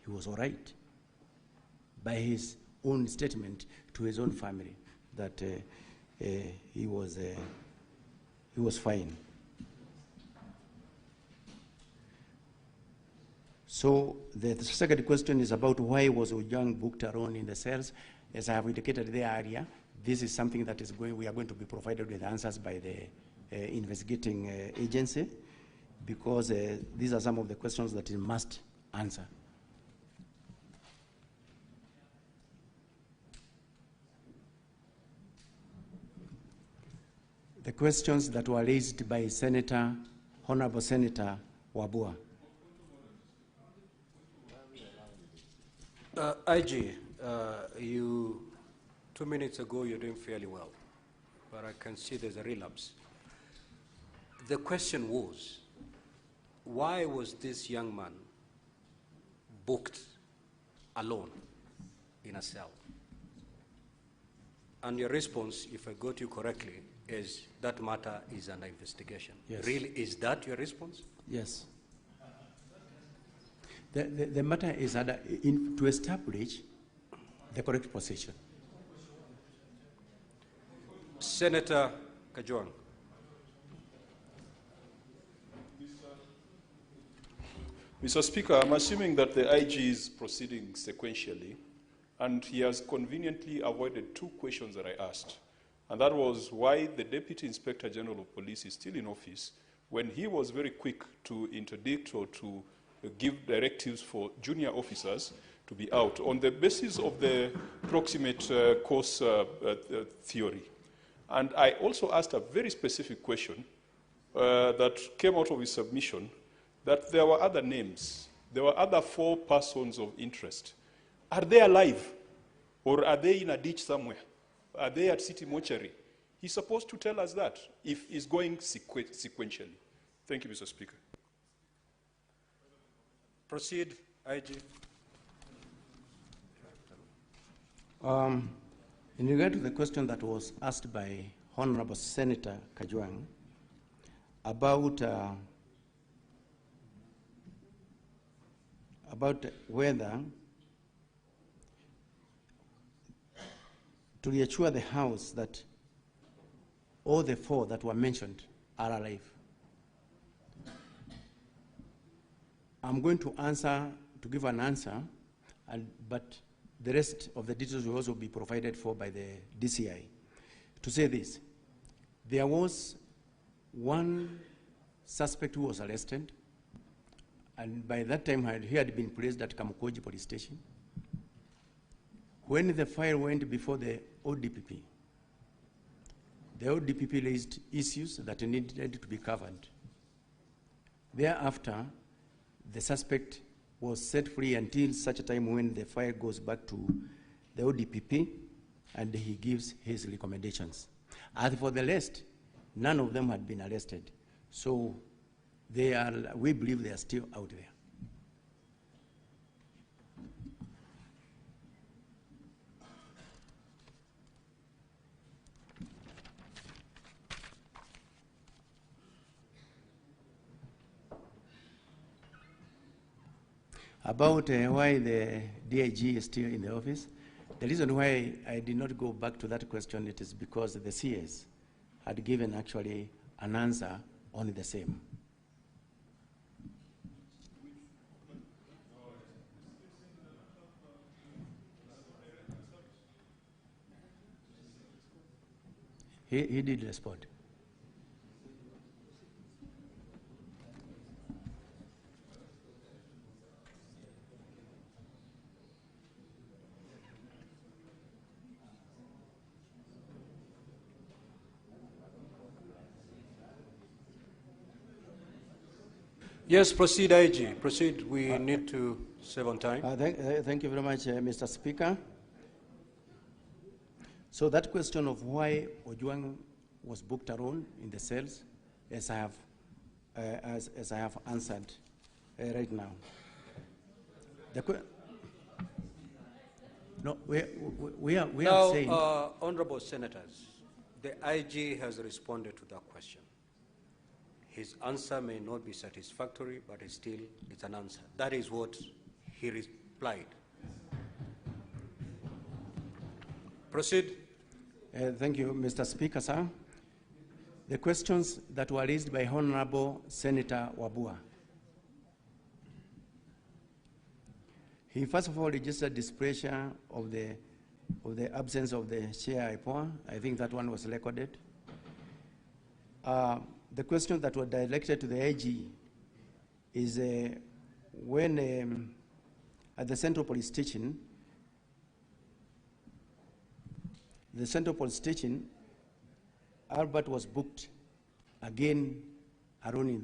Speaker 5: he was all right, by his own statement to his own family, that he was fine. So the second question is about why was Ojwang booked alone in the cells. As I have indicated there earlier, this is something that is we are going to be provided with answers by the investigating agency, because these are some of the questions that it must answer. The questions that were raised by Honorable Senator Wabua.
Speaker 1: IG, 2 minutes ago you're doing fairly well, but I can see there's a relapse. The question was, why was this young man booked alone in a cell? And your response, if I got you correctly, is that matter is under investigation.
Speaker 5: Yes.
Speaker 1: Really, is that your response?
Speaker 5: Yes. The matter is to establish the correct position.
Speaker 1: Senator Ojwang.
Speaker 7: Mr. Speaker, I'm assuming that the IG is proceeding sequentially, and he has conveniently avoided 2 questions that I asked. And that was why the Deputy Inspector General of Police is still in office when he was very quick to interdict or to give directives for junior officers to be out on the basis of the proximate cause theory. And I also asked a very specific question that came out of his submission, that there were other names. There were other 4 persons of interest. Are they alive? Or are they in a ditch somewhere? Are they at City Mortuary? He's supposed to tell us that if he's going sequentially. Thank you, Mr. Speaker.
Speaker 1: Proceed, IG.
Speaker 5: In regard to the question that was asked by Honorable Senator Ojwang about whether to reassure the House that all the 4 that were mentioned are alive. I'm going to give an answer, but the rest of the details will also be provided for by the DCI. To say this, there was one suspect who was arrested, and by that time he had been placed at Kamukoji police station. When the file went before the ODPP raised issues that needed to be covered. Thereafter, the suspect was set free until such a time when the file goes back to the ODPP and he gives his recommendations. As for the rest, none of them had been arrested. So we believe they are still out there. About why the DIG is still in the office, the reason why I did not go back to that question, it is because the CS had given actually an answer on the same. He did respond.
Speaker 1: Yes, proceed, IG. Proceed. We need to save on time.
Speaker 5: Thank you very much, Mr. Speaker. So that question of why Ojwang was booked alone in the cells, as I have answered right now. No, we are saying.
Speaker 1: Honorable Senators, the IG has responded to that question. His answer may not be satisfactory, but it's an answer. That is what he replied. Proceed.
Speaker 5: Thank you, Mr. Speaker, sir. The questions that were raised by Honorable Senator Wabua. He first of all registered displeasure of the absence of the chair IPOA. I think that one was recorded. The questions that were directed to the IG is when at the Central Police Station, Albert was booked again alone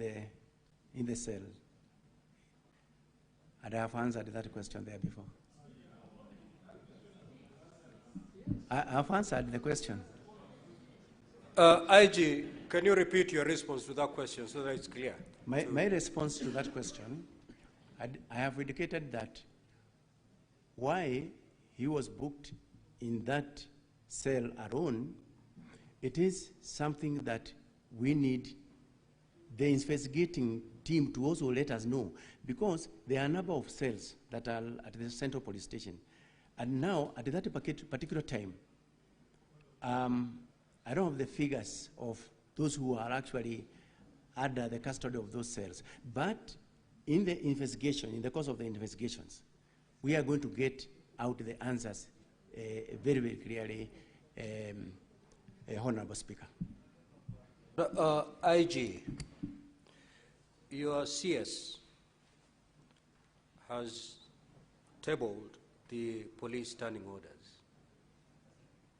Speaker 5: in the cell. And I have answered that question there before. I have answered the question.
Speaker 1: IG, can you repeat your response to that question so that it's clear?
Speaker 5: My response to that question, I have indicated that why he was booked in that cell alone, it is something that we need the investigating team to also let us know, because there are a number of cells that are at the Central Police Station. And now, at that particular time, I don't have the figures of those who are actually under the custody of those cells. But in the investigation, in the course of the investigations, we are going to get out the answers very, very clearly, Honorable Speaker.
Speaker 1: IG, your CS has tabled the police standing orders,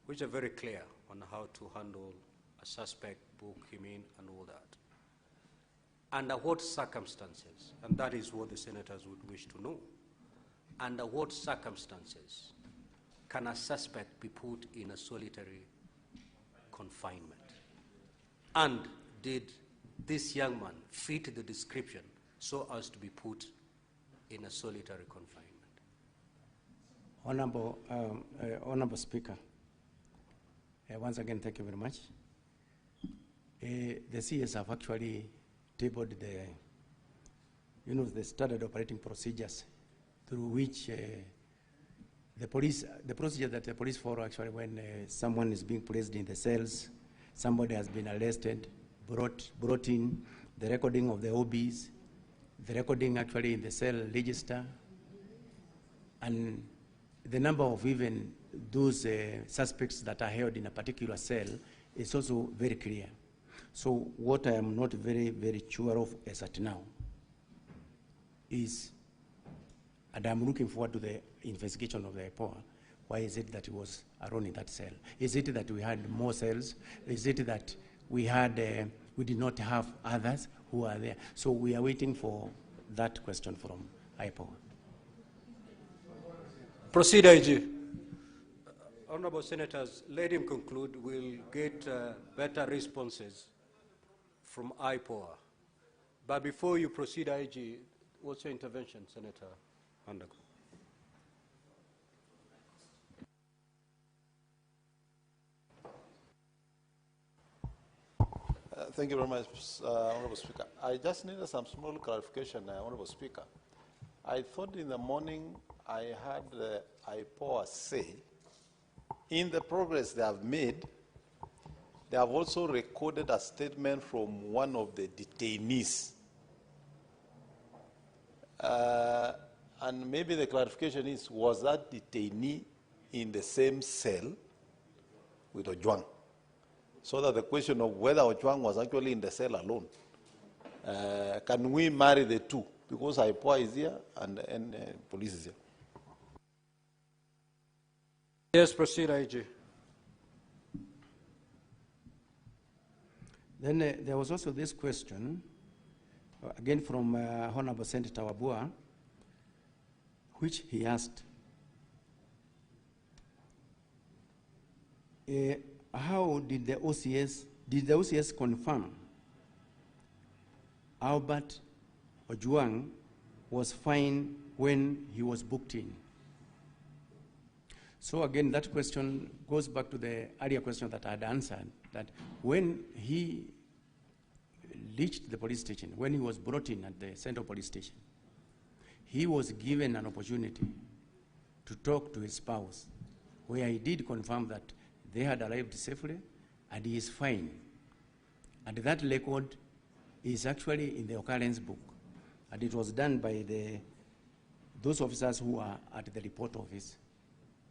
Speaker 1: which are very clear on how to handle a suspect, book him in, and all that. Under what circumstances, and that is what the senators would wish to know, under what circumstances can a suspect be put in a solitary confinement? And did this young man fit the description so as to be put in a solitary confinement?
Speaker 5: Honorable Speaker, once again, thank you very much. The CS have actually tabled the standard operating procedures through which the procedure that the police follow actually when someone is being placed in the cells, somebody has been arrested, brought in, the recording of the OBs, the recording actually in the cell register, and the number of even those suspects that are held in a particular cell is also very clear. So what I am not very, very sure of as at now is, and I'm looking forward to the investigation of the IPOA, why is it that he was alone in that cell? Is it that we had more cells? Is it that we had, we did not have others who are there? So we are waiting for that question from IPOA.
Speaker 1: Proceed, IG. Honorable Senators, let him conclude. We'll get better responses from IPOA. But before you proceed, IG, what's your intervention, Senator Handago?
Speaker 8: Thank you very much, Honorable Speaker. I just needed some small clarification, Honorable Speaker. I thought in the morning I heard the IPOA say, in the progress they have made, they have also recorded a statement from one of the detainees. And maybe the clarification is, was that detainee in the same cell with Ojwang? So that the question of whether Ojwang was actually in the cell alone. Can we marry the two? Because IPOA is here and police is here.
Speaker 1: Yes, proceed, IG.
Speaker 5: Then there was also this question, again from Honorable Senator Wabua, which he asked, how did the OCS confirm Albert Ojwang was fine when he was booked in? So again, that question goes back to the earlier question that I had answered, that when he reached the police station, when he was brought in at the Central Police Station, he was given an opportunity to talk to his spouse, where he did confirm that they had arrived safely and he is fine. And that record is actually in the occurrence book. And it was done by those officers who are at the report office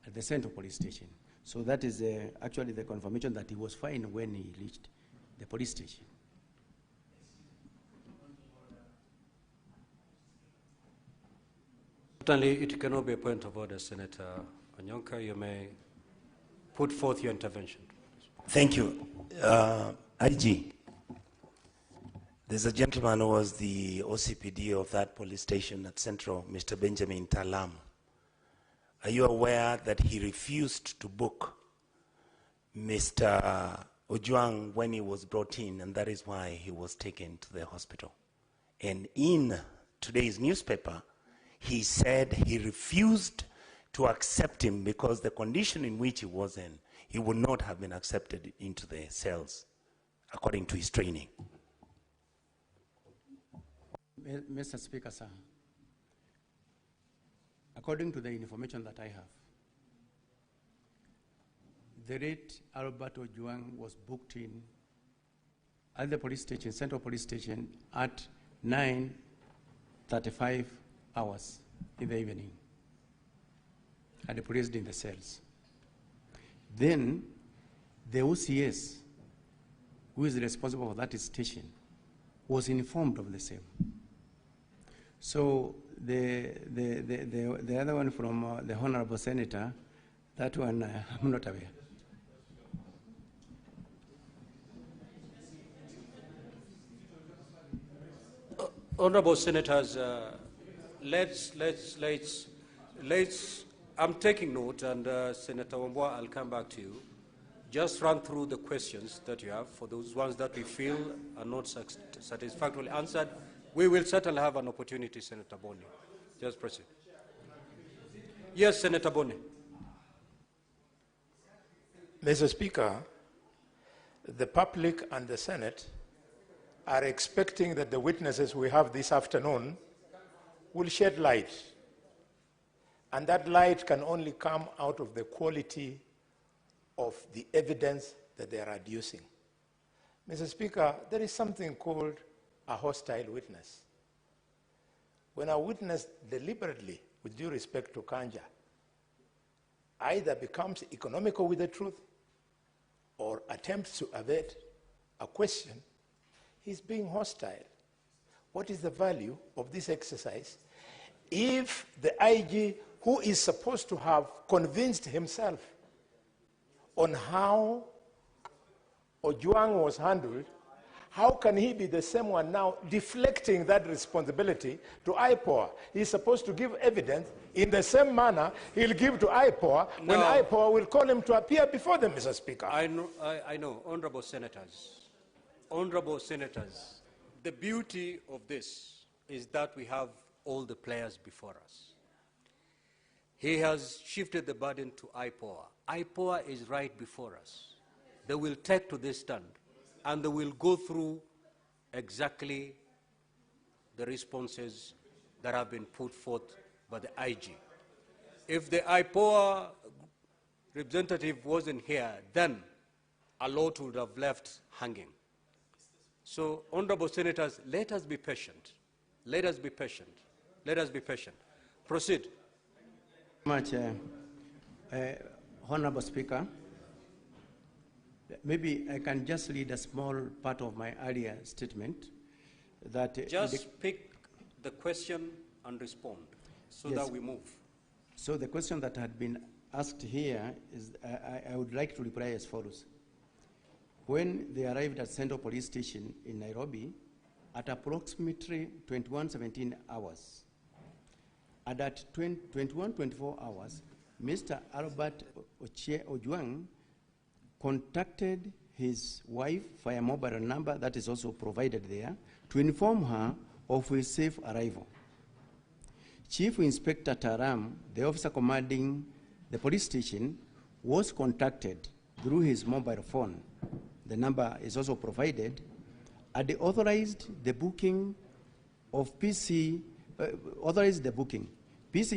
Speaker 5: at the Central Police Station. So that is actually the confirmation that he was fine when he reached the police station.
Speaker 1: Certainly, it cannot be a point of order, Senator Onyonka. You may put forth your intervention.
Speaker 9: Thank you. IG, there's a gentleman who was the OCPD of that police station at Central, Mr. Benjamin Talam. Are you aware that he refused to book Mr. Ojwang when he was brought in, and that is why he was taken to the hospital? And in today's newspaper, he said he refused to accept him because the condition in which he was in, he would not have been accepted into the cells, according to his training.
Speaker 5: Mr. Speaker, sir, according to the information that I have, the late Albert Ojwang was booked in at the police station, Central Police Station, at 9:35 hours in the evening, and placed in the cells. Then the OCS, who is responsible for that station, was informed of the same. So the other one from the Honorable Senator, that one I'm not aware.
Speaker 1: Honorable Senators, I'm taking note, and Senator Wambua, I'll come back to you. Just run through the questions that you have. For those ones that we feel are not satisfactorily answered, we will certainly have an opportunity, Senator Boni. Just proceed. Yes, Senator Boni.
Speaker 2: Mr. Speaker, the public and the Senate are expecting that the witnesses we have this afternoon will shed light. And that light can only come out of the quality of the evidence that they are adducing. Mr. Speaker, there is something called a hostile witness. When a witness deliberately, with due respect to Kanja, either becomes economical with the truth or attempts to evade a question, he's being hostile. What is the value of this exercise if the IG, who is supposed to have convinced himself on how Ojwang was handled, how can he be the same one now deflecting that responsibility to IPOA? He's supposed to give evidence in the same manner he'll give to IPOA when IPOA will call him to appear before them, Mr. Speaker.
Speaker 1: I know, honorable senators, the beauty of this is that we have all the players before us. He has shifted the burden to IPOA. IPOA is right before us. They will take to this stand, and they will go through exactly the responses that have been put forth by the IG. If the IPOA representative wasn't here, then a lot would have left hanging. So, honorable senators, let us be patient. Let us be patient. Let us be patient. Proceed.
Speaker 5: Much, Honorable Speaker. Maybe I can just read a small part of my earlier statement. That
Speaker 1: just pick the question and respond so that we move.
Speaker 5: So the question that had been asked here is, I would like to reply as follows. When they arrived at Central Police Station in Nairobi at approximately 21:17 hours, and at 21:24 hours, Mr. Albert Ojwang contacted his wife via mobile number that is also provided there to inform her of his safe arrival. Chief Inspector Taram, the officer commanding the police station, was contacted through his mobile phone. The number is also provided, and they authorized the booking of PC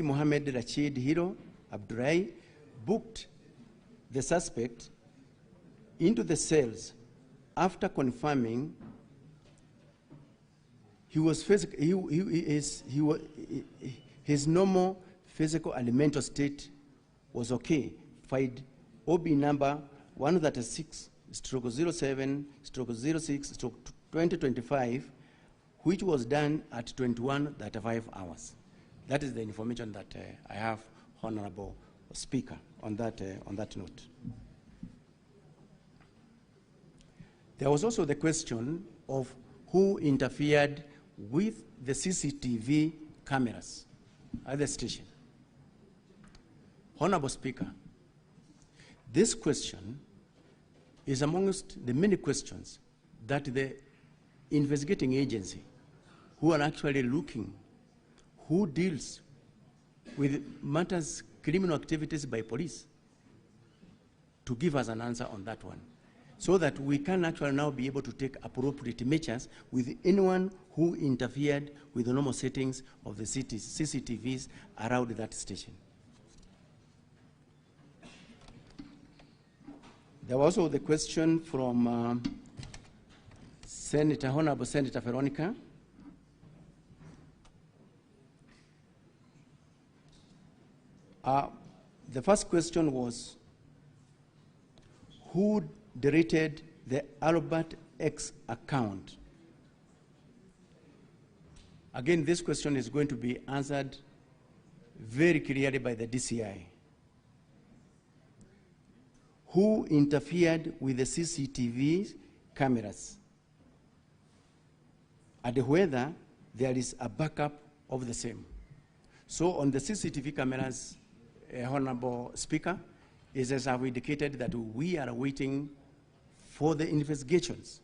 Speaker 5: Mohammed Rashid Hiro Abdurai booked the suspect into the cells after confirming his normal physical and mental state was okay. Filed OB number 136/07/06/2025, which was done at 21:35 hours. That is the information that I have, Honorable Speaker, on that note. There was also the question of who interfered with the CCTV cameras at the station. Honorable Speaker, this question is amongst the many questions that the investigating agency, who are actually looking, who deals with matters, criminal activities by police, to give us an answer on that one, so that we can actually now be able to take appropriate measures with anyone who interfered with the normal settings of the CCTVs around that station. There was also the question from Honorable Senator Veronica. The first question was, who deleted the Albert X account? Again, this question is going to be answered very clearly by the DCI. Who interfered with the CCTV cameras, and whether there is a backup of the same. So on the CCTV cameras, Honorable Speaker, is as I've indicated that we are waiting for the investigations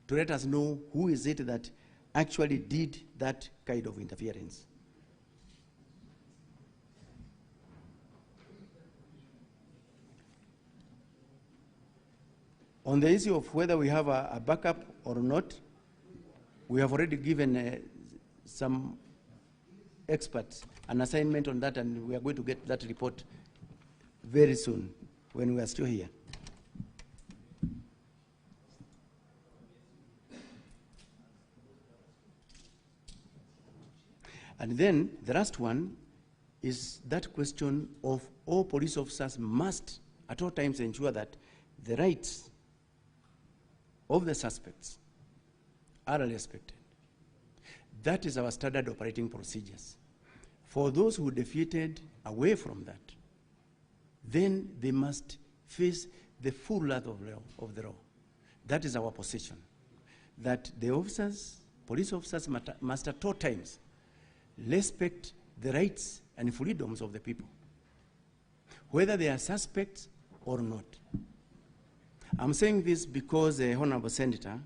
Speaker 5: to let us know who is it that actually did that kind of interference. On the issue of whether we have a backup or not, we have already given some experts an assignment on that, and we are going to get that report very soon when we are still here. And then the last one is that question of all police officers must at all times ensure that the rights of the suspects are respected. That is our standard operating procedures. For those who defeated away from that, then they must face the full wrath of the law. That is our position. That the officers, police officers must at all times respect the rights and freedoms of the people, whether they are suspects or not. I'm saying this because, Honorable Senator,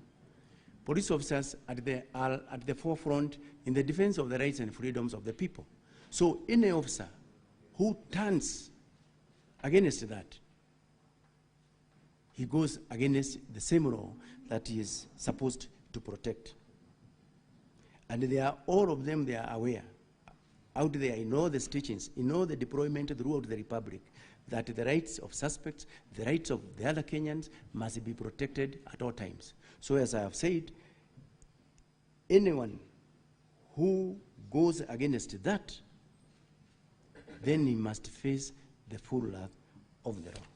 Speaker 5: police officers are at the forefront in the defense of the rights and freedoms of the people. So any officer who turns against that, he goes against the same law that he is supposed to protect. And they are, all of them, they are aware, out there in all the stations, in all the deployment throughout the Republic, that the rights of suspects, the rights of the other Kenyans must be protected at all times. So as I have said, anyone who goes against that, then he must face the full wrath of the law.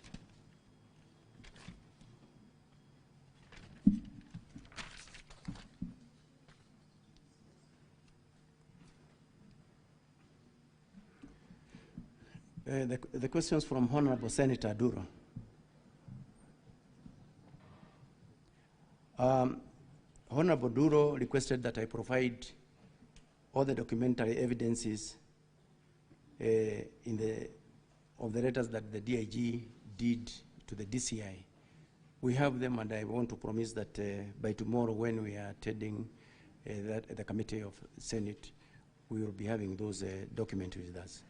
Speaker 5: The questions from Honorable Senator Duro. Honorable Duro requested that I provide all the documentary evidences of the letters that the DIG did to the DCI. We have them, and I want to promise that by tomorrow, when we are attending the Committee of Senate, we will be having those documents with us.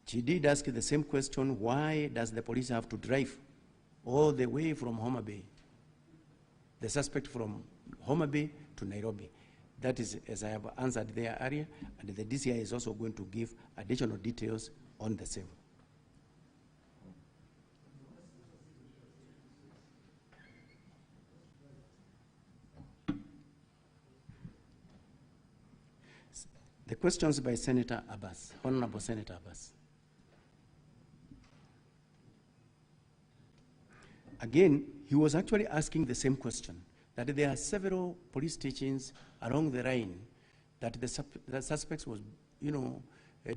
Speaker 5: She did ask the same question: why does the police have to drive all the way from Homa Bay, the suspect from Homa Bay to Nairobi? That is, as I have answered there earlier, and the DCI is also going to give additional details on the same. The questions by Senator Abbas, Honorable Senator Abbas. Again, he was actually asking the same question, that there are several police stations along the line that the suspects was,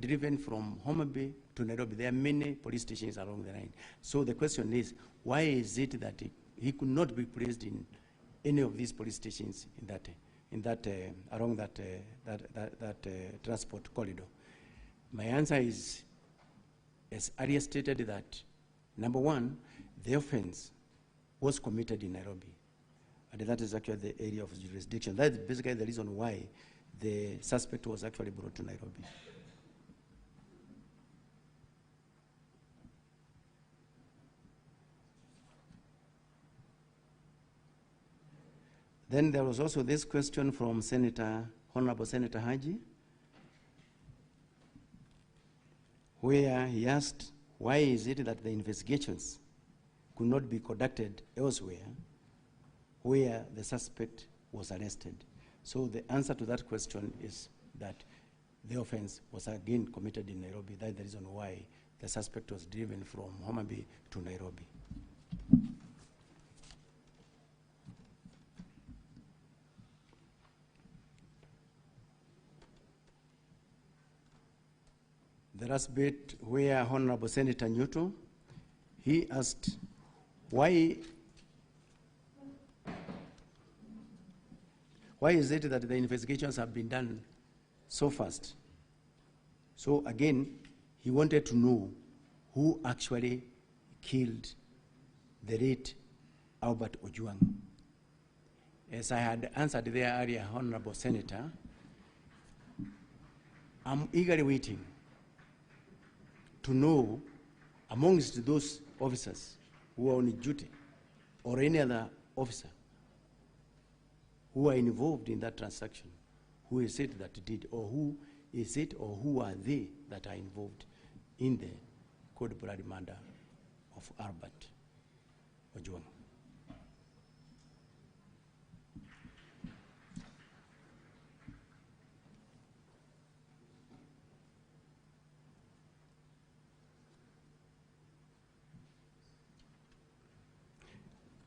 Speaker 5: driven from Homa Bay to Nairobi. There are many police stations along the line. So the question is, why is it that he could not be placed in any of these police stations along that transport corridor? My answer is, as earlier stated, that number one, the offense was committed in Nairobi, and that is actually the area of jurisdiction. That is basically the reason why the suspect was actually brought to Nairobi. Then there was also this question from Honorable Senator Haji, where he asked, why is it that the investigations could not be conducted elsewhere where the suspect was arrested? So the answer to that question is that the offense was again committed in Nairobi. That is the reason why the suspect was driven from Homa Bay to Nairobi. The last bit, where Honorable Senator Newton, he asked, why is it that the investigations have been done so fast? So again, he wanted to know who actually killed the late Albert Ojwang. As I had answered there earlier, Honorable Senator, I'm eagerly waiting to know amongst those officers who are on duty or any other officer who are involved in that transaction, who is it that did, or who is it, or who are they that are involved in the cold-blooded murder of Albert Ojwang.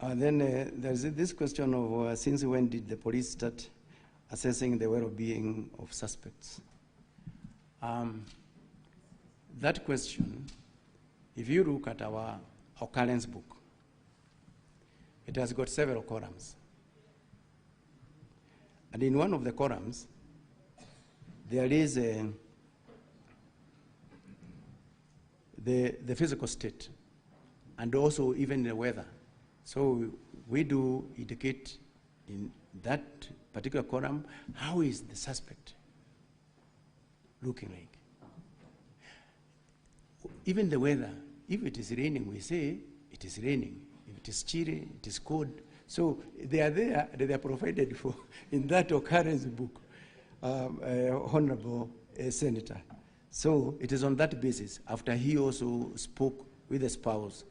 Speaker 5: There's this question of since when did the police start assessing the well-being of suspects? That question, if you look at our occurrence book, it has got several columns. And in one of the columns, there is the physical state and also even the weather. So we do indicate in that particular column, how is the suspect looking like? Even the weather, if it is raining, we say it is raining. If it is chilly, it is cold. So they are there, they are provided for in that occurrence book, Honorable Senator. So it is on that basis, after he also spoke with the spouse,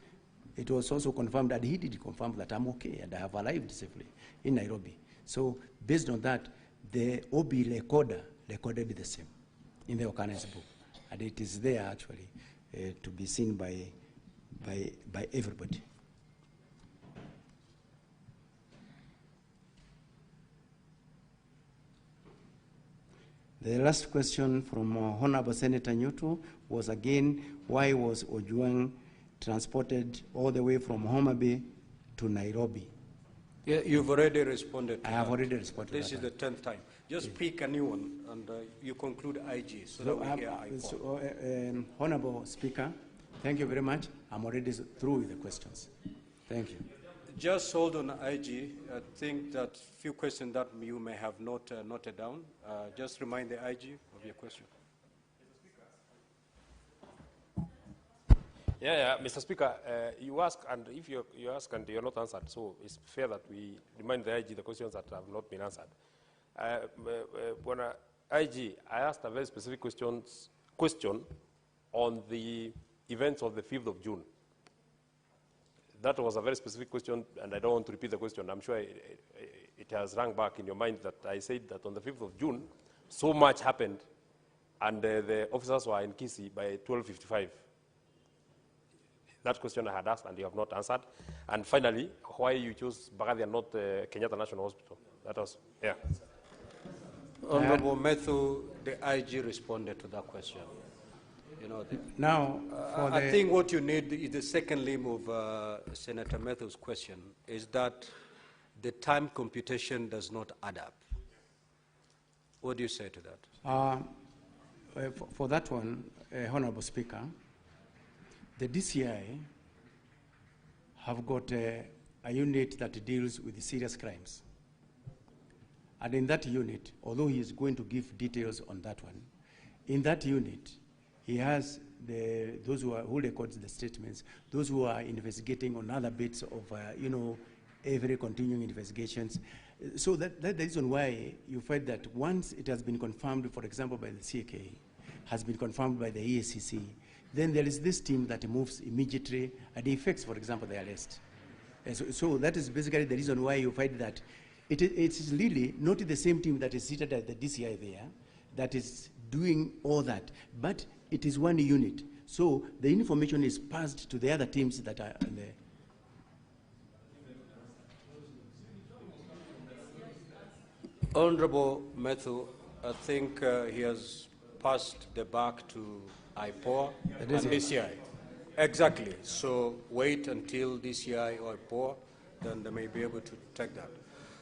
Speaker 5: it was also confirmed that he did confirm that I'm okay and I have arrived safely in Nairobi. So based on that, the OB recorder recorded the same in the occurrence book. And it is there actually to be seen by everybody. The last question from Honorable Senator Nyutu was again, why was Ojwang transported all the way from Homa Bay to Nairobi?
Speaker 1: Yeah, you've already responded to
Speaker 5: I have already responded.
Speaker 1: This is the 10th time. Just pick a new one, and you conclude IG, so that we hear IPOA.
Speaker 5: Honorable Speaker, thank you very much. I'm already through with the questions. Thank you.
Speaker 1: Just hold on IG. I think that few questions that you may have not noted down. Just remind the IG of your question.
Speaker 10: Yeah, Mr. Speaker, you ask, and if you ask and you're not answered, so it's fair that we remind the IG the questions that have not been answered. When IG, I asked a very specific question on the events of the 5th of June. That was a very specific question, and I don't want to repeat the question. I'm sure it has rung back in your mind that I said that on the 5th of June, so much happened, and the officers were in Kisii by 12:55. That question I had asked, and you have not answered. And finally, why you chose Bagadi and not Kenyatta National Hospital? That was, yeah.
Speaker 1: Honorable Methu, the IG responded to that question. You know,
Speaker 5: now,
Speaker 1: I think what you need is the second limb of Senator Methu's question, is that the time computation does not add up. What do you say to that?
Speaker 5: For that one, Honorable Speaker, the DCI have got a unit that deals with serious crimes. And in that unit, although he is going to give details on that one, in that unit, he has those who records the statements, those who are investigating on other bits of, every continuing investigations. So that's the reason why you find that once it has been confirmed, for example, by the CK, has been confirmed by the EACC, then there is this team that moves immediately and effects, for example, the arrest. So that is basically the reason why you find that it is really not the same team that is seated at the DCI there that is doing all that, but it is one unit. So the information is passed to the other teams that are there.
Speaker 1: Honorable Methu, I think he has passed the buck to IPOA and DCI. Exactly. So wait until DCI or IPOA, then they may be able to take that.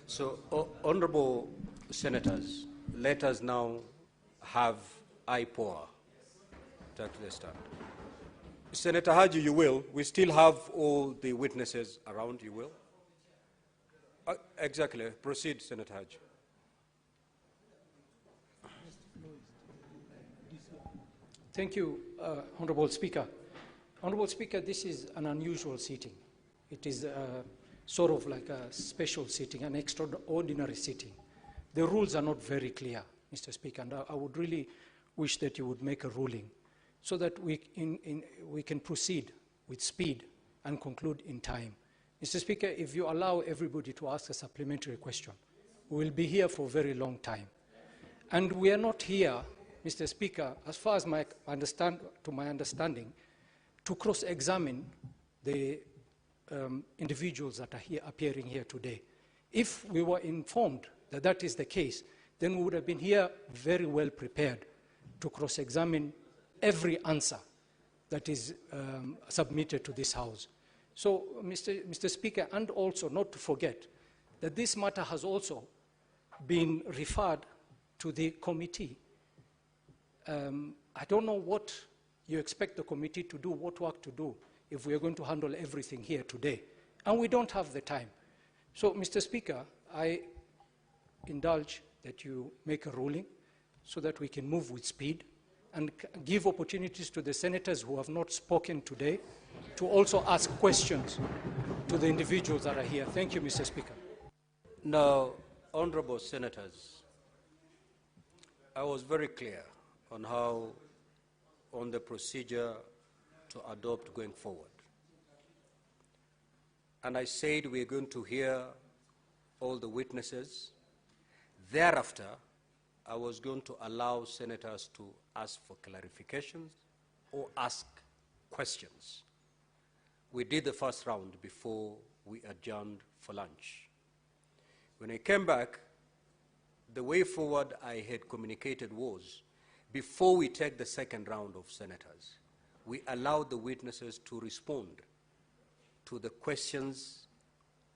Speaker 1: So, honorable senators, let us now have IPOA take the stand. Senator Haji, you will. We still have all the witnesses around, you will. Exactly. Proceed, Senator Haji.
Speaker 11: Thank you, Honorable Speaker. Honorable Speaker, this is an unusual sitting. It is sort of like a special sitting, an extraordinary sitting. The rules are not very clear, Mr. Speaker, and I would really wish that you would make a ruling so that we can proceed with speed and conclude in time. Mr. Speaker, if you allow everybody to ask a supplementary question, we will be here for a very long time. And we are not here, Mr. Speaker, as far as my understanding, to cross-examine the individuals that are here, appearing here today. If we were informed that that is the case, then we would have been here very well prepared to cross-examine every answer that is submitted to this House. So, Mr. Speaker, and also not to forget that this matter has also been referred to the committee. I don't know what you expect the committee to do, what work to do, if we are going to handle everything here today. And we don't have the time. So, Mr. Speaker, I indulge that you make a ruling so that we can move with speed and give opportunities to the senators who have not spoken today to also ask questions to the individuals that are here. Thank you, Mr. Speaker.
Speaker 1: Now, honorable senators, I was very clear on the procedure to adopt going forward. And I said we're going to hear all the witnesses. Thereafter, I was going to allow senators to ask for clarifications or ask questions. We did the first round before we adjourned for lunch. When I came back, the way forward I had communicated was, before we take the second round of senators, we allowed the witnesses to respond to the questions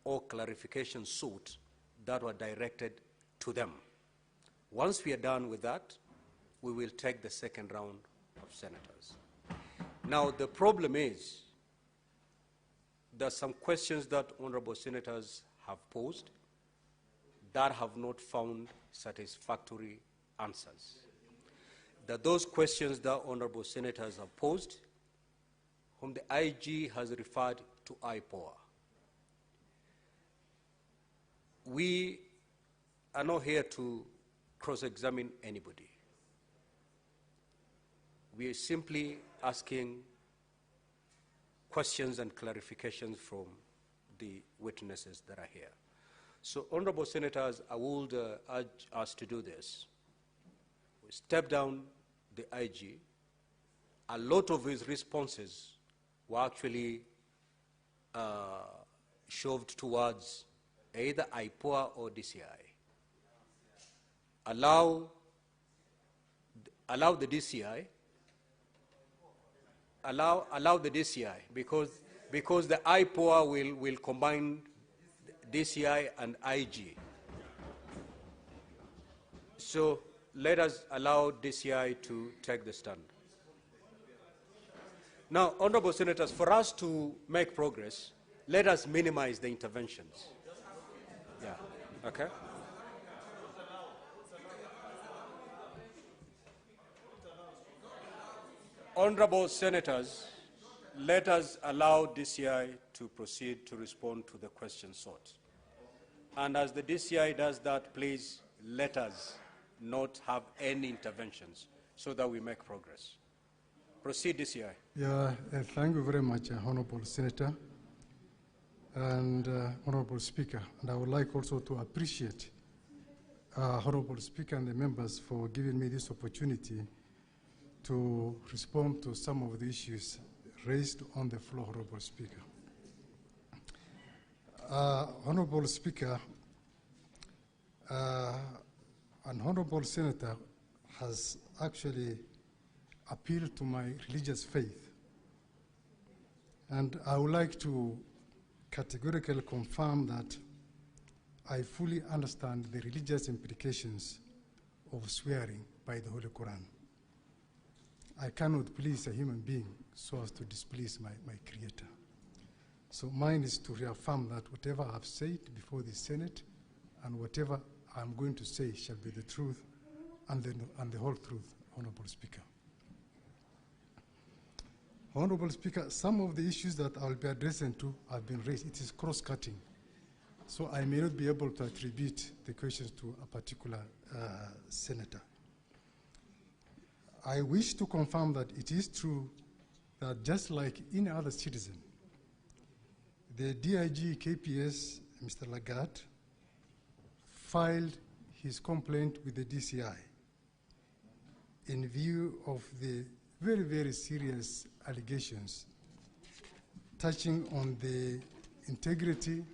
Speaker 1: or clarifications sought that were directed to them. Once we are done with that, we will take the second round of senators. Now, the problem is there are some questions that honorable senators have posed that have not found satisfactory answers. That those questions that honorable senators have posed, whom the IG has referred to IPOA. We are not here to cross-examine anybody. We are simply asking questions and clarifications from the witnesses that are here. So, honorable senators, I would urge us to do this. We step down the IG. A lot of his responses were actually shoved towards either IPOA or DCI. Allow the DCI. Allow the DCI because the IPOA will combine DCI and IG. So let us allow DCI to take the stand. Now, honorable senators, for us to make progress, let us minimize the interventions. Yeah, okay? Honorable senators, let us allow DCI to proceed to respond to the questions sought. And as the DCI does that, please let us not have any interventions so that we make progress. Proceed, DCI.
Speaker 12: Yeah, thank you very much, Honorable Senator and Honorable Speaker. And I would like also to appreciate Honorable Speaker and the members for giving me this opportunity to respond to some of the issues raised on the floor, Honorable Speaker. Honorable Speaker, an Honorable Senator has actually appealed to my religious faith. And I would like to categorically confirm that I fully understand the religious implications of swearing by the Holy Quran. I cannot please a human being so as to displease my Creator. So mine is to reaffirm that whatever I've said before the Senate and whatever I'm going to say shall be the truth and the whole truth, Honorable Speaker. Honorable Speaker, some of the issues that I'll be addressing to have been raised. It is cross-cutting. So I may not be able to attribute the questions to a particular senator. I wish to confirm that it is true that just like any other citizen, the DIG KPS, Mr. Lagat, filed his complaint with the DCI in view of the very, very serious allegations touching on the integrity,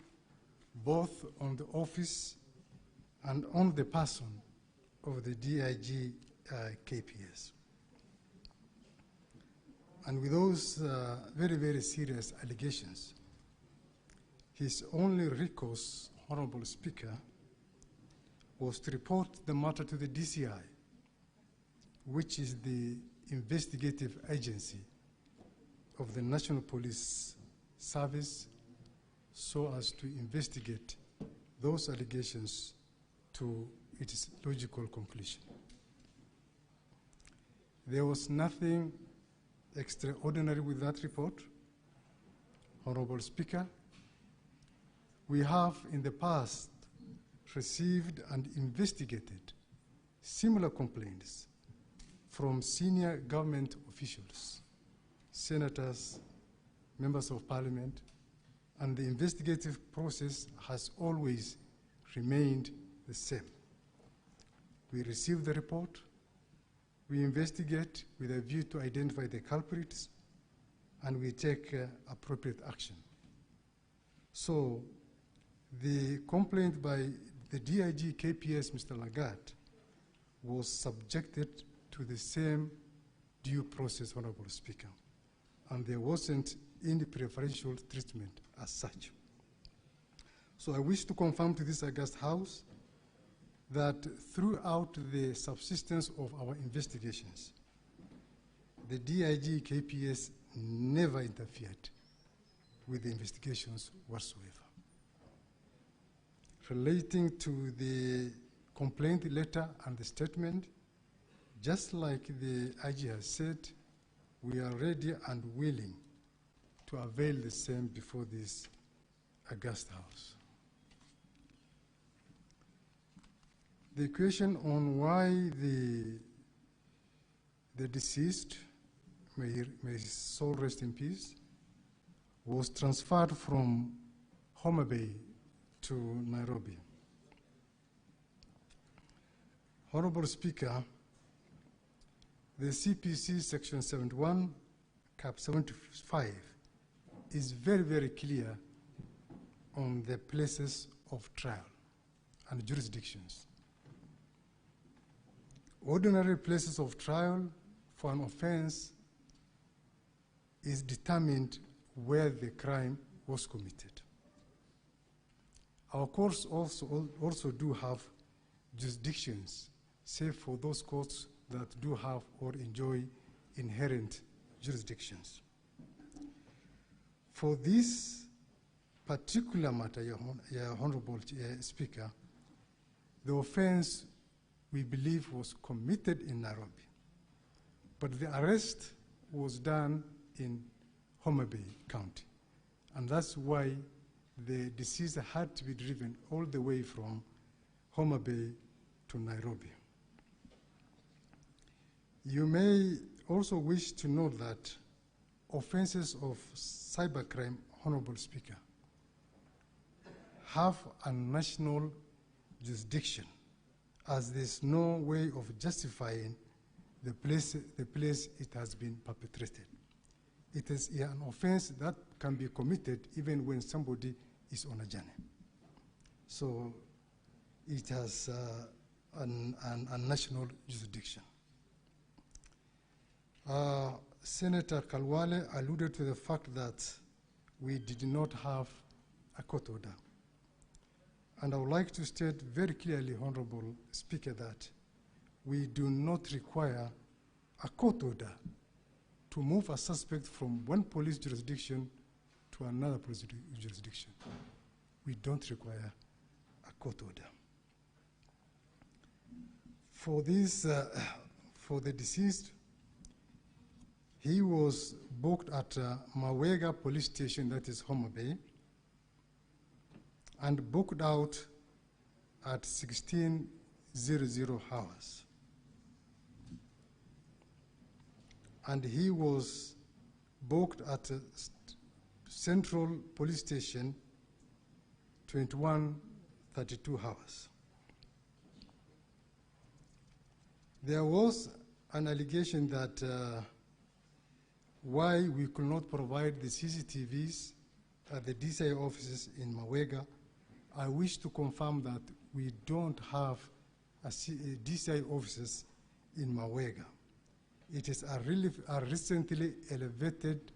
Speaker 12: both on the office and on the person of the DIG KPS. And with those very, very serious allegations, his only recourse, Honorable Speaker, was to report the matter to the DCI, which is the investigative agency of the National Police Service, so as to investigate those allegations to its logical conclusion. There was nothing extraordinary with that report. Honorable Speaker, we have in the past received and investigated similar complaints from senior government officials, senators, members of parliament, and the investigative process has always remained the same. We receive the report, we investigate with a view to identify the culprits, and we take appropriate action. So the complaint by the DIG KPS, Mr. Lagat, was subjected to the same due process, Honorable Speaker, and there wasn't any preferential treatment as such. So I wish to confirm to this august House that throughout the subsistence of our investigations, the DIG KPS never interfered with the investigations whatsoever. Relating to the complaint letter and the statement, just like the IG has said, we are ready and willing to avail the same before this august House. The question on why the deceased, may his soul rest in peace, was transferred from Homa Bay to Nairobi. Honorable Speaker, the CPC Section 71, Cap 75, is very, very clear on the places of trial and jurisdictions. Ordinary places of trial for an offense is determined where the crime was committed. Our courts also do have jurisdictions, save for those courts that do have or enjoy inherent jurisdictions. For this particular matter, Your Honorable Speaker, the offense we believe was committed in Nairobi, but the arrest was done in Homa Bay County, and that's why the deceased had to be driven all the way from Homa Bay to Nairobi. You may also wish to note that offenses of cybercrime, Honorable Speaker, have a national jurisdiction, as there's no way of justifying the place it has been perpetrated. It is an offense that can be committed even when somebody is on a journey. So it has a national jurisdiction. Senator Kalwale alluded to the fact that we did not have a court order. And I would like to state very clearly, Honorable Speaker, that we do not require a court order to move a suspect from one police jurisdiction to another police jurisdiction. We don't require a court order. For this, for the deceased, he was booked at Mawega Police Station, that is Homa Bay, and booked out at 16:00 hours. And he was booked at Central Police Station 21:32 hours. There was an allegation that why we could not provide the CCTVs the DCI offices in Mawega, I wish to confirm that we don't have a DCI offices in Mawega. It is a recently elevated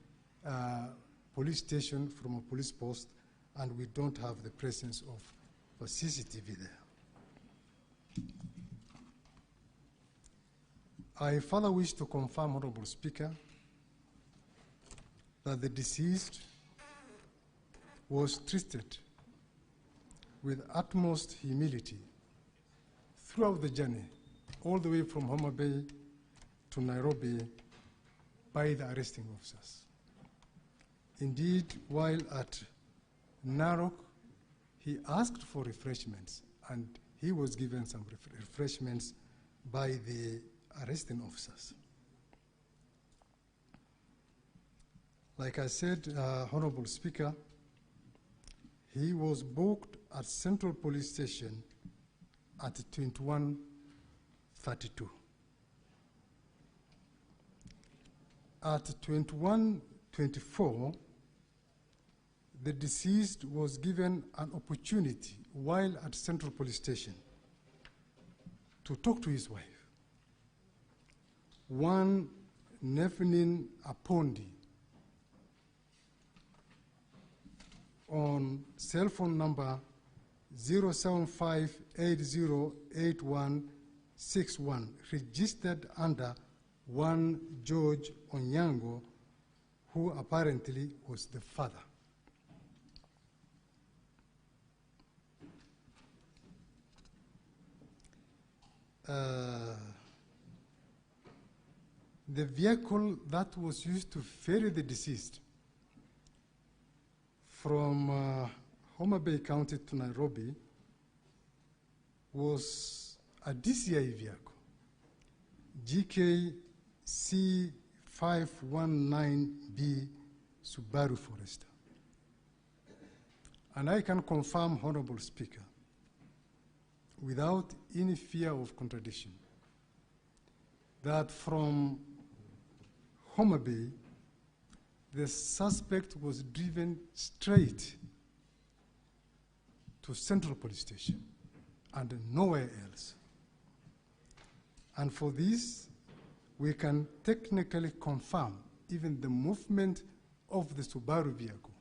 Speaker 12: police station from a police post, and we don't have the presence of a CCTV there. I further wish to confirm, Honorable Speaker, that the deceased was treated with utmost humility throughout the journey, all the way from Homa Bay to Nairobi by the arresting officers. Indeed, while at Narok, he asked for refreshments, and he was given some refreshments by the arresting officers. Like I said, Honorable Speaker, he was booked at Central Police Station at 21:32. At 21:24, the deceased was given an opportunity while at Central Police Station to talk to his wife. One Nefnin Apondi, on cell phone number 075808161, registered under one George Onyango, who apparently was the father. The vehicle that was used to ferry the deceased from Homa Bay County to Nairobi was a DCI vehicle, GKC519B Subaru Forester. And I can confirm, Honorable Speaker, without any fear of contradiction, that from Homa Bay, the suspect was driven straight to Central Police Station and nowhere else. And for this, we can technically confirm even the movement of the Subaru vehicle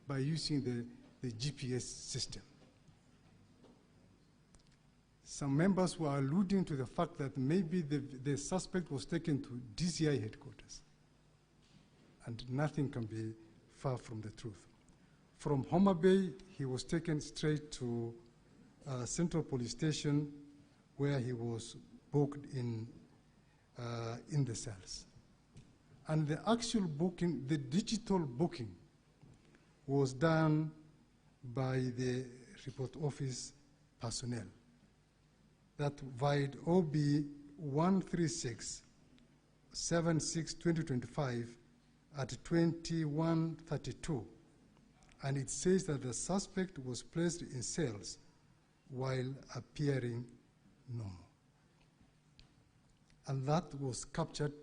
Speaker 12: by using the GPS system. Some members were alluding to the fact that maybe the suspect was taken to DCI headquarters, and nothing can be far from the truth. From Homa Bay, he was taken straight to Central Police Station, where he was booked in the cells. And the actual booking, the digital booking, was done by the report office personnel. That via OB 136-76-2025 at 21:32, and it says that the suspect was placed in cells while appearing normal. And that was captured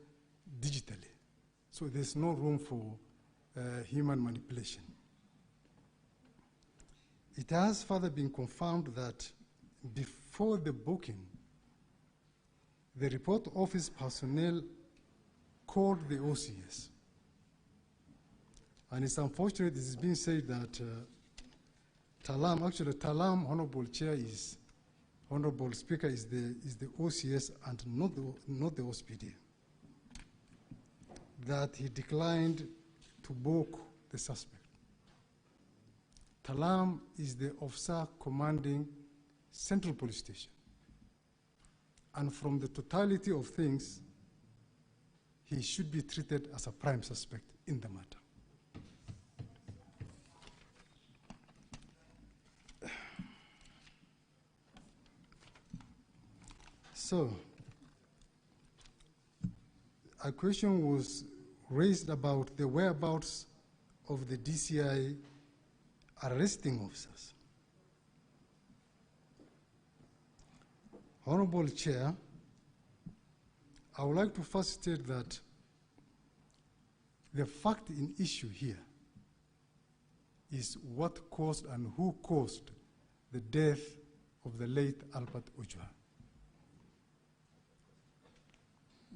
Speaker 12: digitally. So there's no room for human manipulation. It has further been confirmed that before the booking, the report office personnel called the OCS. And it's unfortunate it is being said that Talam, Honorable Chair, Honorable Speaker, is the OCS and not the OSPD. That he declined to book the suspect. Talam is the officer commanding Central Police Station. And from the totality of things, he should be treated as a prime suspect in the matter. So, a question was raised about the whereabouts of the DCI arresting officers. Honorable Chair, I would like to first state that the fact in issue here is what caused and who caused the death of the late Albert Ojwang.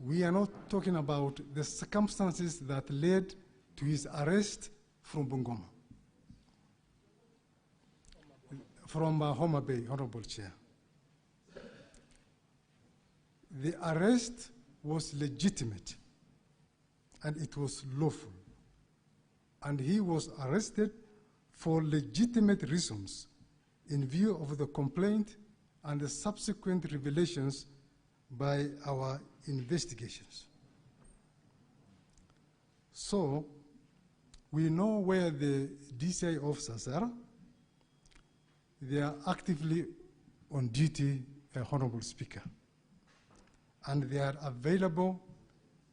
Speaker 12: We are not talking about the circumstances that led to his arrest from Bungoma, from Homa Bay, Honorable Chair. The arrest was legitimate and it was lawful. And he was arrested for legitimate reasons in view of the complaint and the subsequent revelations by our investigations. So, we know where the DCI officers are. They are actively on duty, Honorable Speaker. And they are available,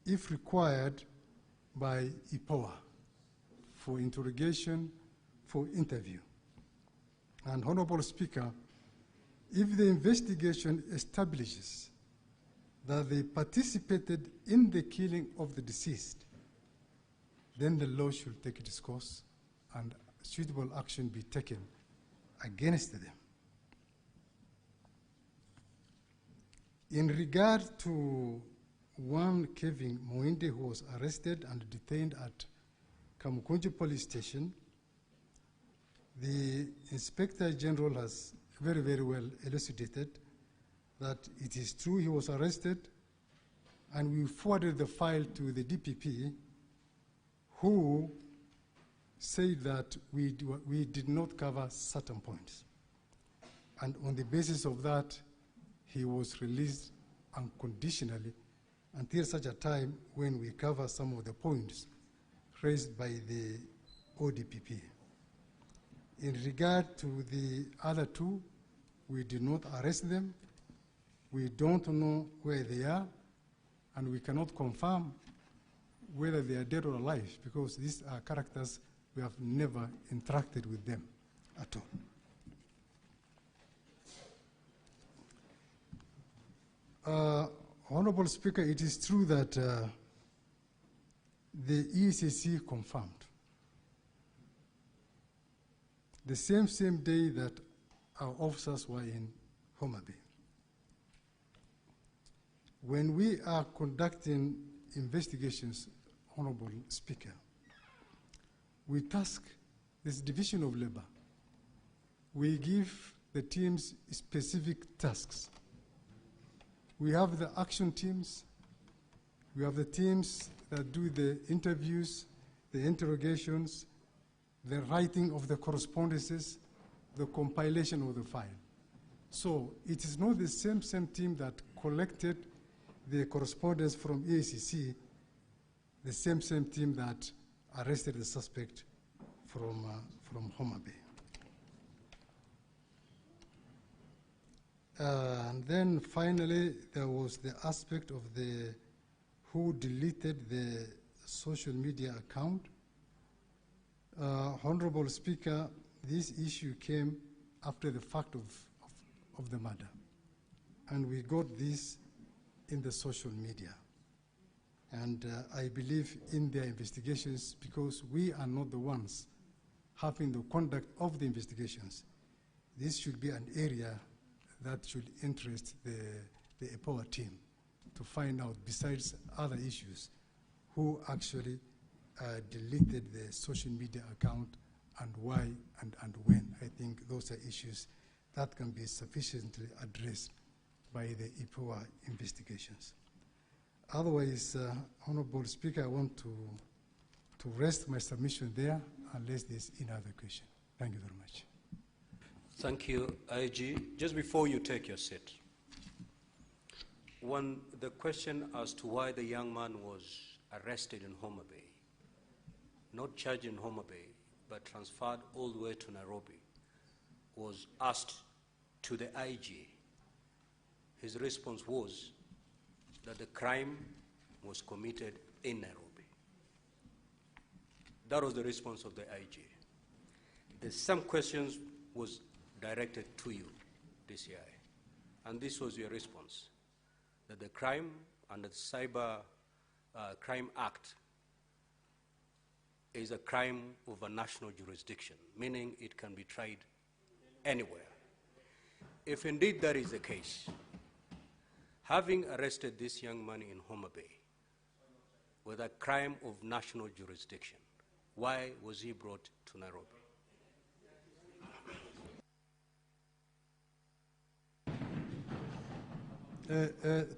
Speaker 12: if required, by IPOA for interrogation, for interview. And Honorable Speaker, if the investigation establishes that they participated in the killing of the deceased, then the law should take its course and suitable action be taken against them. In regard to one Kevin Moinde who was arrested and detained at Kamukunji Police Station, the Inspector General has very, very well elucidated that it is true he was arrested, and we forwarded the file to the DPP, who said that we did not cover certain points. And on the basis of that, he was released unconditionally until such a time when we cover some of the points raised by the ODPP. In regard to the other two, we did not arrest them. We don't know where they are, and we cannot confirm whether they are dead or alive, because these are characters we have never interacted with them at all. Honorable Speaker, it is true that the ECC confirmed the same day that our officers were in Homa Bay. When we are conducting investigations, Honorable Speaker, we task this division of labor. We give the teams specific tasks. We have the action teams. We have the teams that do the interviews, the interrogations, the writing of the correspondences, the compilation of the file. So it is not the same team that collected the correspondence from EACC, the same team that arrested the suspect from Homa Bay. And then finally, there was the aspect of the who deleted the social media account. Honorable Speaker, this issue came after the fact of the murder. And we got this in the social media. And I believe in their investigations, because we are not the ones having the conduct of the investigations. This should be an area that should interest the EPOA team to find out, besides other issues, who actually deleted the social media account and why and when. I think those are issues that can be sufficiently addressed by the EPOA investigations. Otherwise, Honorable Speaker, I want to rest my submission there unless there's another question. Thank you very much.
Speaker 1: Thank you, IG. Just before you take your seat, the question as to why the young man was arrested in Homa Bay, not charged in Homa Bay, but transferred all the way to Nairobi, was asked to the IG. His response was that the crime was committed in Nairobi. That was the response of the IG. The same questions was directed to you, DCI, and this was your response, that the crime under the Cyber Crime Act is a crime of a national jurisdiction, meaning it can be tried anywhere. If indeed that is the case, having arrested this young man in Homa Bay with a crime of national jurisdiction, why was he brought to Nairobi?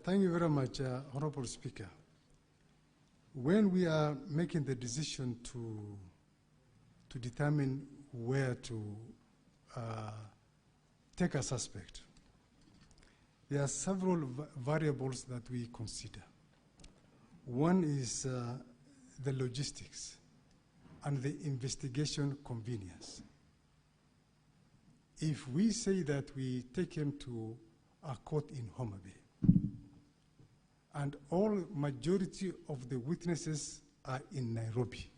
Speaker 12: Thank you very much, Honorable Speaker. When we are making the decision to determine where to take a suspect, there are several variables that we consider. One is the logistics and the investigation convenience. If we say that we take him to a court in Homa Bay, and all majority of the witnesses are in Nairobi,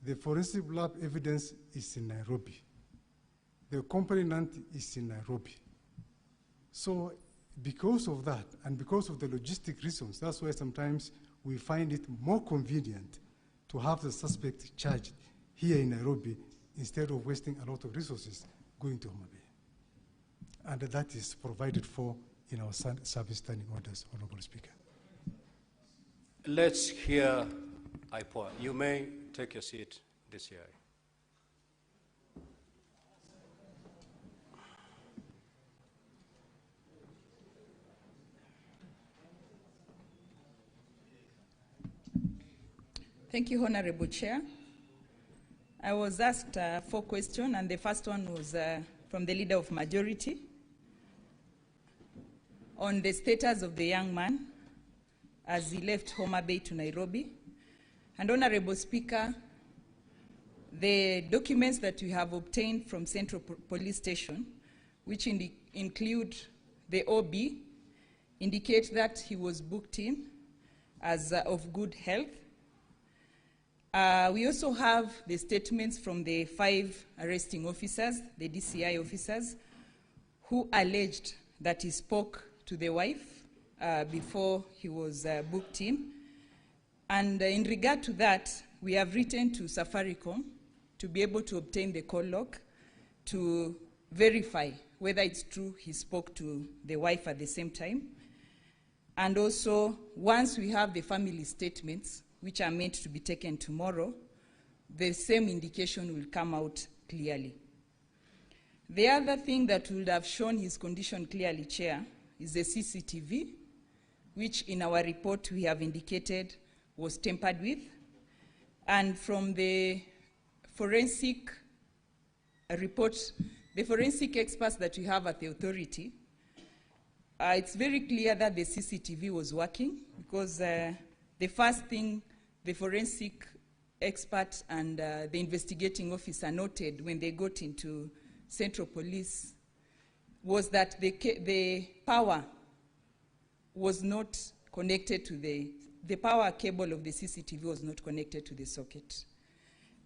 Speaker 12: the forensic lab evidence is in Nairobi, the complainant is in Nairobi. So because of that, and because of the logistic reasons, that's why sometimes we find it more convenient to have the suspect charged here in Nairobi instead of wasting a lot of resources going to Homa Bay. And that is provided for in our service standing orders, Honorable Speaker.
Speaker 1: Let's hear IPOA. You may take your seat, DCI.
Speaker 13: Thank you, Honorable Chair. I was asked 4 questions, and the first one was from the Leader of Majority on the status of the young man as he left Homa Bay to Nairobi. And Honorable Speaker, the documents that we have obtained from Central Police Station, which include the OB, indicate that he was booked in as of good health. We also have the statements from the 5 arresting officers, the DCI officers, who alleged that he spoke to the wife before he was booked in. And in regard to that, we have written to Safaricom to be able to obtain the call log to verify whether it's true he spoke to the wife at the same time. And also, once we have the family statements, which are meant to be taken tomorrow, the same indication will come out clearly. The other thing that would have shown his condition clearly, Chair, is the CCTV, which in our report we have indicated was tampered with. And from the forensic report, the forensic experts that we have at the authority, it's very clear that the CCTV was working, because the first thing the forensic expert and the investigating officer noted when they got into Central Police was that the power was not connected to the power cable of the CCTV was not connected to the socket.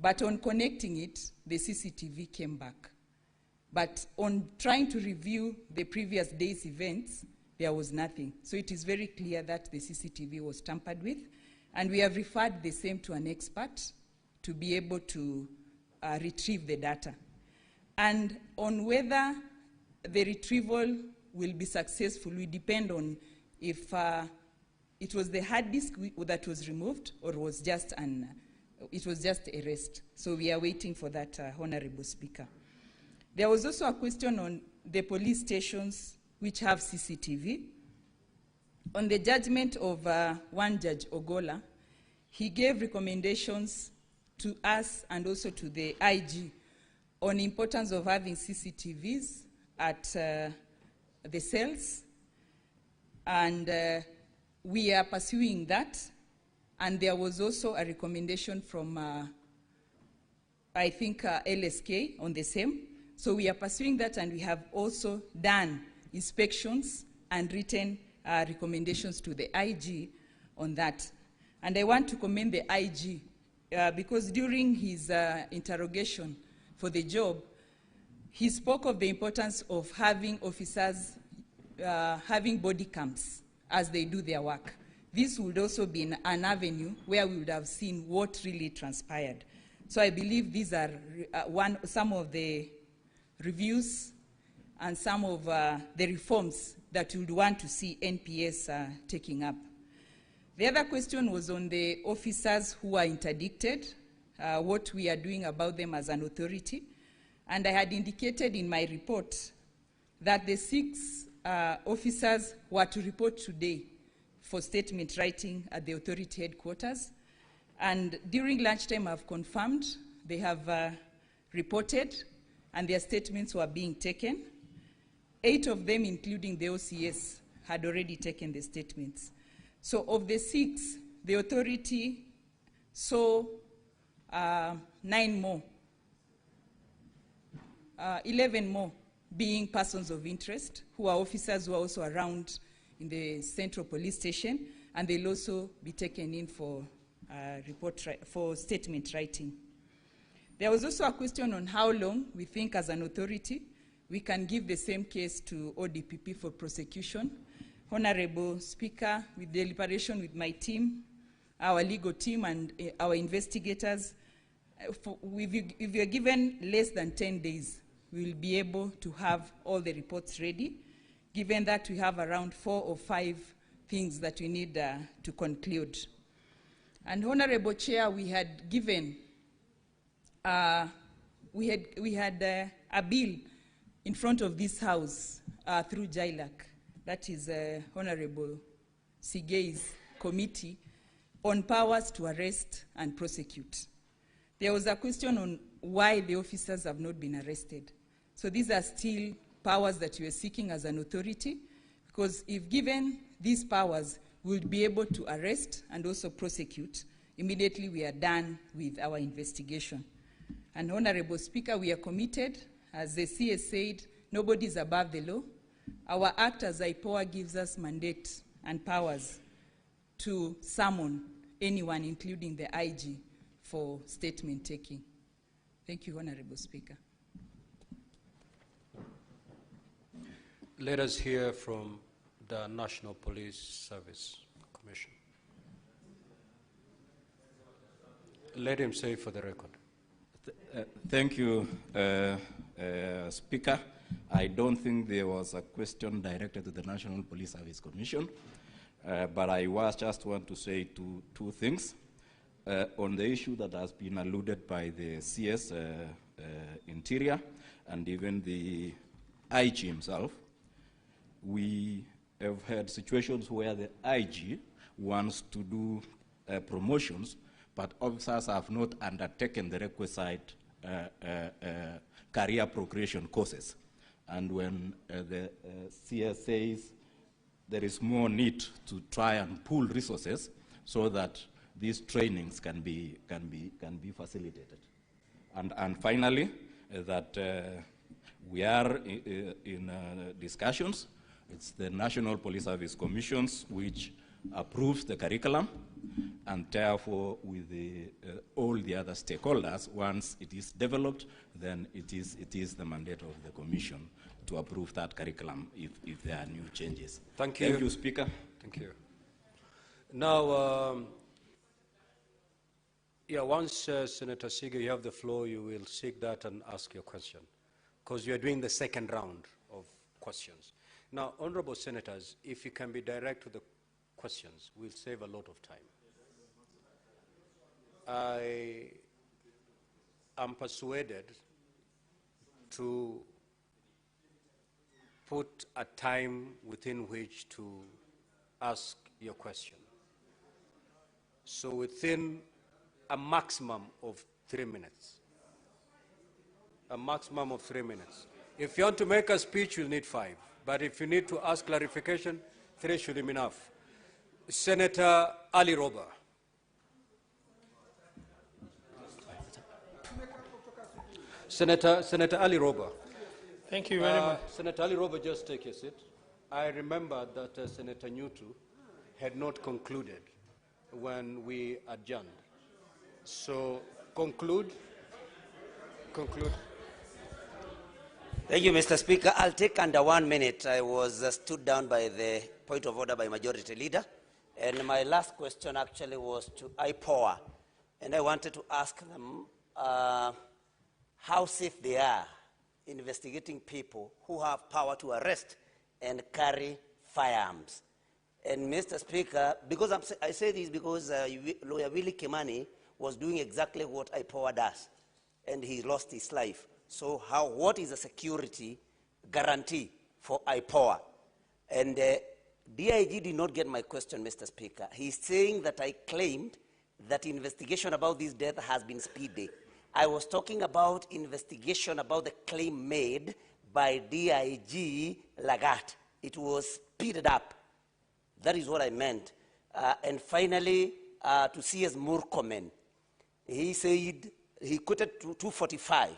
Speaker 13: But on connecting it, the CCTV came back. But on trying to review the previous day's events, there was nothing. So it is very clear that the CCTV was tampered with, and we have referred the same to an expert to be able to retrieve the data. And on whether the retrieval will be successful will depend on if it was the hard disk that was removed or was just it was just a rest. So we are waiting for that, Honorable Speaker. There was also a question on the police stations which have CCTV. On the judgment of one Judge Ogola, he gave recommendations to us and also to the IG on the importance of having CCTVs at the cells, and we are pursuing that. And there was also a recommendation from, I think, LSK on the same. So we are pursuing that, and we have also done inspections and written recommendations to the IG on that. And I want to commend the IG because during his interrogation for the job, he spoke of the importance of having officers having body cams as they do their work. this would also be an avenue where we would have seen what really transpired. So I believe these are some of the reviews and some of the reforms that we would want to see NPS taking up. The other question was on the officers who are interdicted, what we are doing about them as an authority. And I had indicated in my report that the 6 officers were to report today for statement writing at the authority headquarters. And during lunchtime, I've confirmed they have reported and their statements were being taken. 8 of them, including the OCS, had already taken the statements. So of the 6, the authority saw 9 more, 11 more being persons of interest, who are officers who are also around in the central police station, and they'll also be taken in for for statement writing. There was also a question on how long we think as an authority we can give the same case to ODPP for prosecution. Honorable Speaker, with deliberation with my team, our legal team and our investigators, if you're given less than 10 days, we will be able to have all the reports ready, given that we have around 4 or 5 things that we need to conclude. And Honorable Chair, we had given, we had a bill in front of this House through JILAC, that is Honorable Sigei's committee, on powers to arrest and prosecute. There was a question on why the officers have not been arrested. So these are still powers that we are seeking as an authority, because if given these powers, we'll be able to arrest and also prosecute. Immediately we are done with our investigation. And Honorable Speaker, we are committed. As the CS said, nobody is above the law. Our Act as IPOA gives us mandate and powers to summon anyone, including the IG, for statement taking. Thank you, Honorable Speaker.
Speaker 1: Let us hear from the National Police Service Commission. Let him say for the record.
Speaker 14: Thank you, Speaker. I don't think there was a question directed to the National Police Service Commission, but I just want to say two things. On the issue that has been alluded by the CS Interior and even the IG himself, we have had situations where the IG wants to do promotions, but officers have not undertaken the requisite career progression courses. And when the CS says there is more need to try and pool resources so that these trainings can be facilitated. And finally, that we are in discussions. It's the National Police Service Commissions which approves the curriculum, and therefore with all the other stakeholders, once it is developed, then it is the mandate of the Commission to approve that curriculum if there are new changes.
Speaker 1: Thank you.
Speaker 14: Thank you, Speaker.
Speaker 1: Thank you. Now, once Senator Sige, you have the floor, you will seek that and ask your question, because you are doing the second round of questions. Now, honorable senators, if you can be direct to the questions, we'll save a lot of time. I am persuaded to put a time within which to ask your question. So within a maximum of 3 minutes. A maximum of 3 minutes. If you want to make a speech, you'll need 5. But if you need to ask clarification, 3 should be enough. Senator Ali Roba. Senator Ali Roba.
Speaker 15: Thank you very much.
Speaker 1: Senator Ali Roba, just take your seat. I remember that Senator Nyutu had not concluded when we adjourned. So conclude.
Speaker 16: Thank you, Mr. Speaker. I'll take under 1 minute. I was stood down by the point of order by Majority Leader. And my last question actually was to IPOA, and I wanted to ask them how safe they are investigating people who have power to arrest and carry firearms. And Mr. Speaker, because I say this because Lawyer Willie Kimani was doing exactly what IPOA does, and he lost his life. So what is the security guarantee for IPOA? And DIG did not get my question, Mr. Speaker. He's saying that I claimed that investigation about this death has been speedy. I was talking about investigation about the claim made by DIG Lagat. It was speeded up. That is what I meant. And finally, to CS Murkomen, he said, he quoted to 245.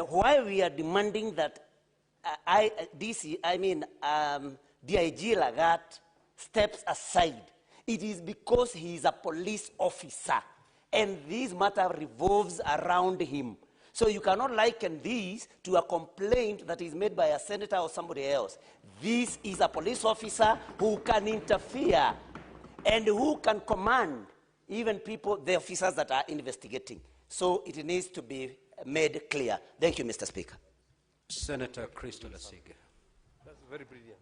Speaker 16: Why we are demanding that DIG Lagat steps aside, it is because he is a police officer, and this matter revolves around him. So you cannot liken this to a complaint that is made by a senator or somebody else. This is a police officer who can interfere and who can command even people, the officers that are investigating. So it needs to be made clear. Thank you, Mr. Speaker.
Speaker 1: Senator Crystal Asige.
Speaker 10: That's very brilliant.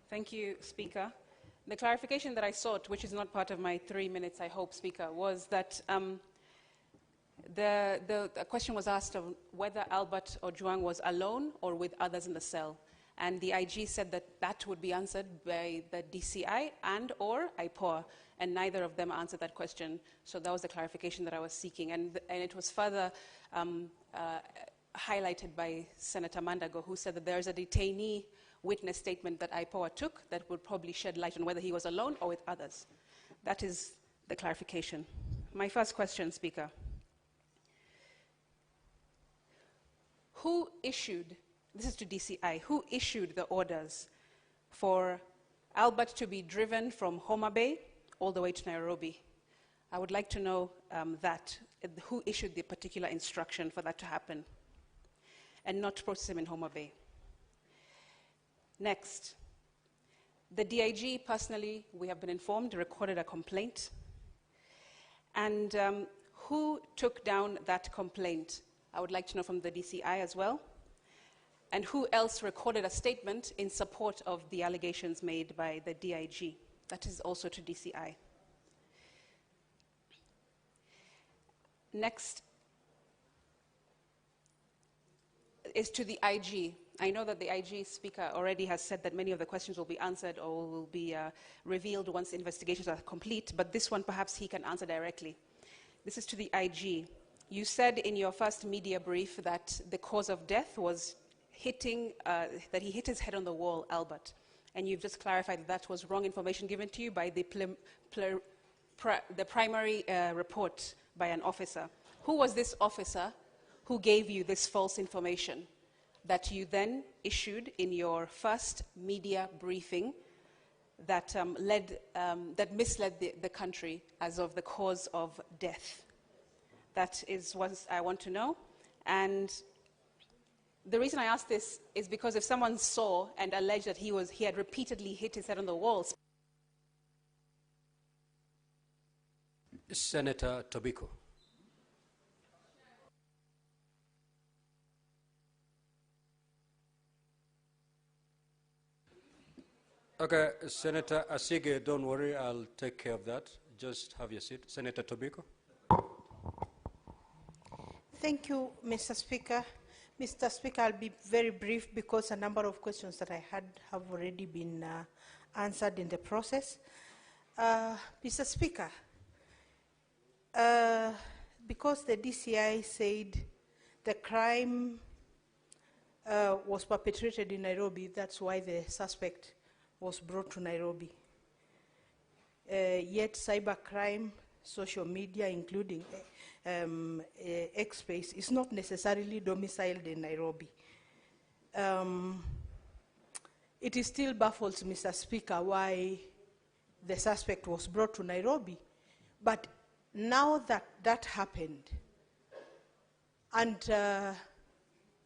Speaker 17: Thank you, Speaker. The clarification that I sought, which is not part of my 3 minutes, I hope, Speaker, was that the question was asked of whether Albert Ojwang was alone or with others in the cell. And the IG said that that would be answered by the DCI and or IPOA, and neither of them answered that question. So that was the clarification that I was seeking. And it was further highlighted by Senator Mandago, who said that there is a detainee witness statement that IPOA took that would probably shed light on whether he was alone or with others. That is the clarification. My first question, Speaker. Who issued, this is to DCI, who issued the orders for Albert to be driven from Homa Bay all the way to Nairobi? I would like to know who issued the particular instruction for that to happen and not to process him in Homa Bay. Next, the DIG personally, we have been informed, recorded a complaint. And who took down that complaint? I would like to know from the DCI as well. And who else recorded a statement in support of the allegations made by the DIG? That is also to DCI. Next is to the IG. I know that the IG Speaker already has said that many of the questions will be answered or will be revealed once investigations are complete, but this one perhaps he can answer directly. This is to the IG. You said in your first media brief that the cause of death was that he hit his head on the wall, Albert, and you've just clarified that that was wrong information given to you by the primary report by an officer. Who was this officer who gave you this false information that you then issued in your first media briefing that misled the country as of the cause of death? That is what I want to know. And the reason I ask this is because if someone saw and alleged that he had repeatedly hit his head on the walls.
Speaker 1: Senator Tobiko. Okay, Senator Asige, don't worry, I'll take care of that. Just have your seat. Senator Tobiko.
Speaker 18: Thank you, Mr. Speaker. Mr. Speaker, I'll be very brief because a number of questions that I had have already been answered in the process. Mr. Speaker, because the DCI said the crime was perpetrated in Nairobi, that's why the suspect was brought to Nairobi. Yet cybercrime, social media, including X-Space, is not necessarily domiciled in Nairobi. It is still baffles, Mr. Speaker, why the suspect was brought to Nairobi. But now that that happened, and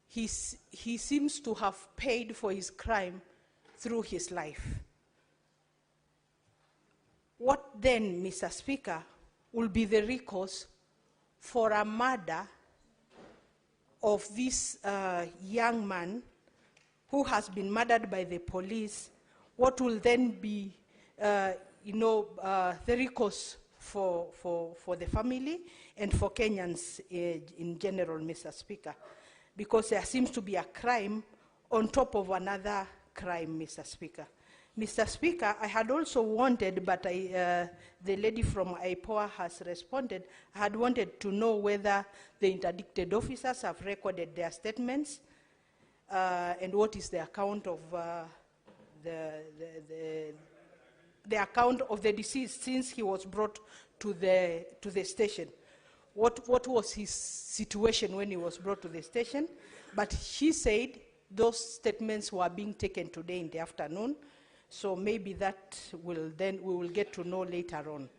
Speaker 18: he seems to have paid for his crime through his life. What then, Mr. Speaker, will be the recourse for a murder of this young man who has been murdered by the police? What will then be, the recourse for the family and for Kenyans in general, Mr. Speaker? Because there seems to be a crime on top of another crime, Mr. Speaker. Mr. Speaker, I had also wanted, but the lady from IPOA has responded, I had wanted to know whether the interdicted officers have recorded their statements and what is the account of the account of the deceased since he was brought to the station. What was his situation when he was brought to the station? But he said those statements were being taken today in the afternoon, so maybe that we will get to know later on.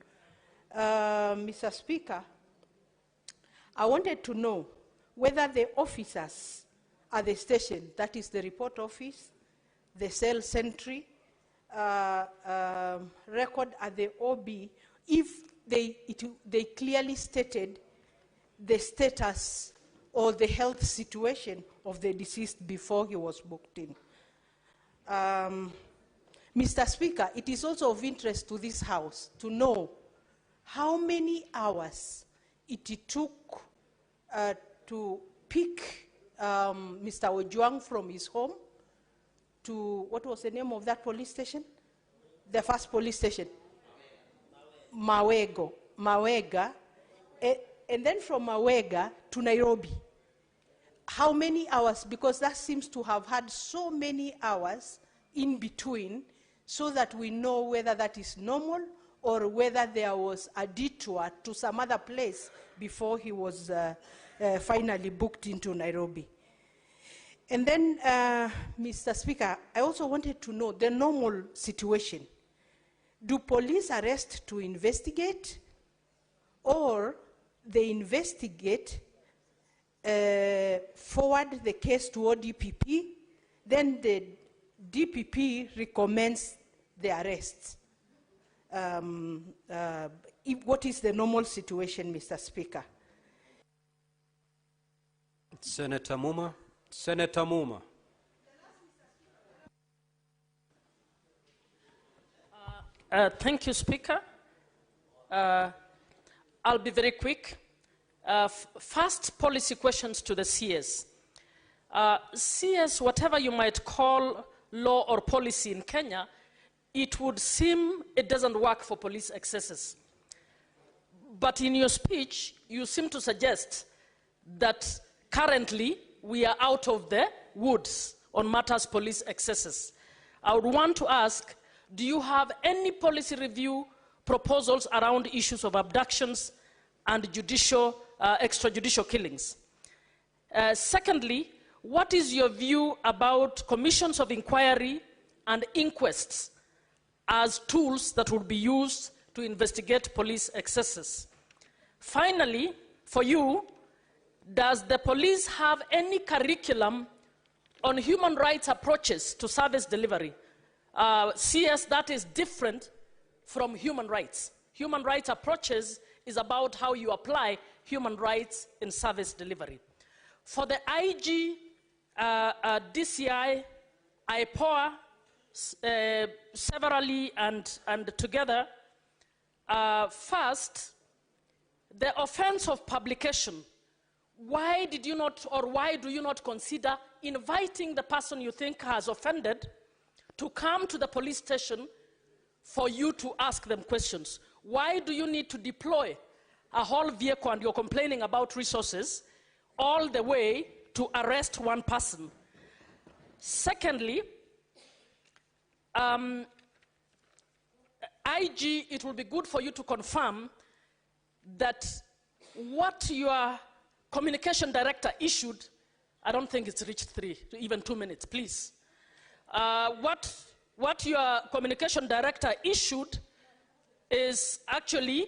Speaker 18: Mr. Speaker, I wanted to know whether the officers at the station, that is the report office, the cell sentry, record at the OB, if they clearly stated the status or the health situation of the deceased before he was booked in. Mr. Speaker, it is also of interest to this House to know how many hours it took to pick Mr. Ojwang from his home to, what was the name of that police station? The first police station. Mawega. And then from Mawega to Nairobi. How many hours? Because that seems to have had so many hours in between, so that we know whether that is normal or whether there was a detour to some other place before he was finally booked into Nairobi. And then, Mr. Speaker, I also wanted to know the normal situation. Do police arrest to investigate, or they investigate, forward the case to ODPP, then the DPP recommends the arrests? What is the normal situation, Mr. Speaker?
Speaker 1: Senator Muma. Senator Muma.
Speaker 19: Thank you, Speaker. I'll be very quick. First, policy questions to the CS. CS, whatever you might call law or policy in Kenya, it would seem it doesn't work for police excesses. But in your speech, you seem to suggest that currently we are out of the woods on matters police excesses. I would want to ask, do you have any policy review proposals around issues of abductions and extrajudicial killings? Secondly, what is your view about commissions of inquiry and inquests as tools that would be used to investigate police excesses? Finally, for you, does the police have any curriculum on human rights approaches to service delivery? CS, that is different from human rights. Human rights approaches is about how you apply human rights in service delivery. For the IG, DCI, IPOA, severally and together, first, the offense of publication. Why did you not, or why do you not consider inviting the person you think has offended to come to the police station for you to ask them questions? Why do you need to deploy a whole vehicle, and you're complaining about resources, all the way to arrest one person? Secondly, IG, it will be good for you to confirm that what your communication director issued, I don't think it's reached even 2 minutes, please. What your communication director issued is actually,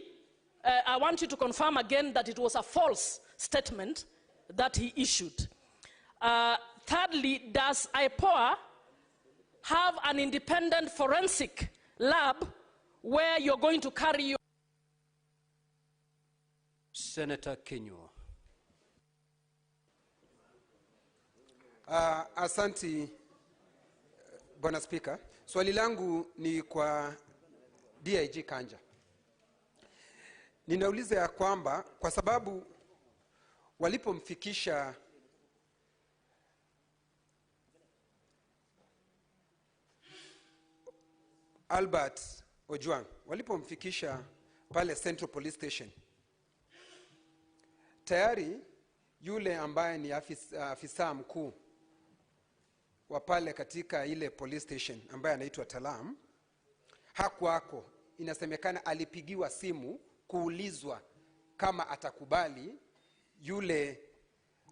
Speaker 19: I want you to confirm again that it was a false statement that he issued. Thirdly, does IPOA have an independent forensic lab where you're going to carry your...
Speaker 1: Senator Kinyua.
Speaker 20: Asanti, Bwana Spika. Swali langu ni kwa DIG Kanja. Ninauliza ya kwamba kwa sababu walipomfikisha Albert Ojwang, walipomfikisha pale Central Police Station, tayari yule ambaye ni afisa mkuu wa pale katika ile police station ambaye anaitwa Talam hakuwako. Inasemekana alipigiwa simu kuulizwa kama atakubali yule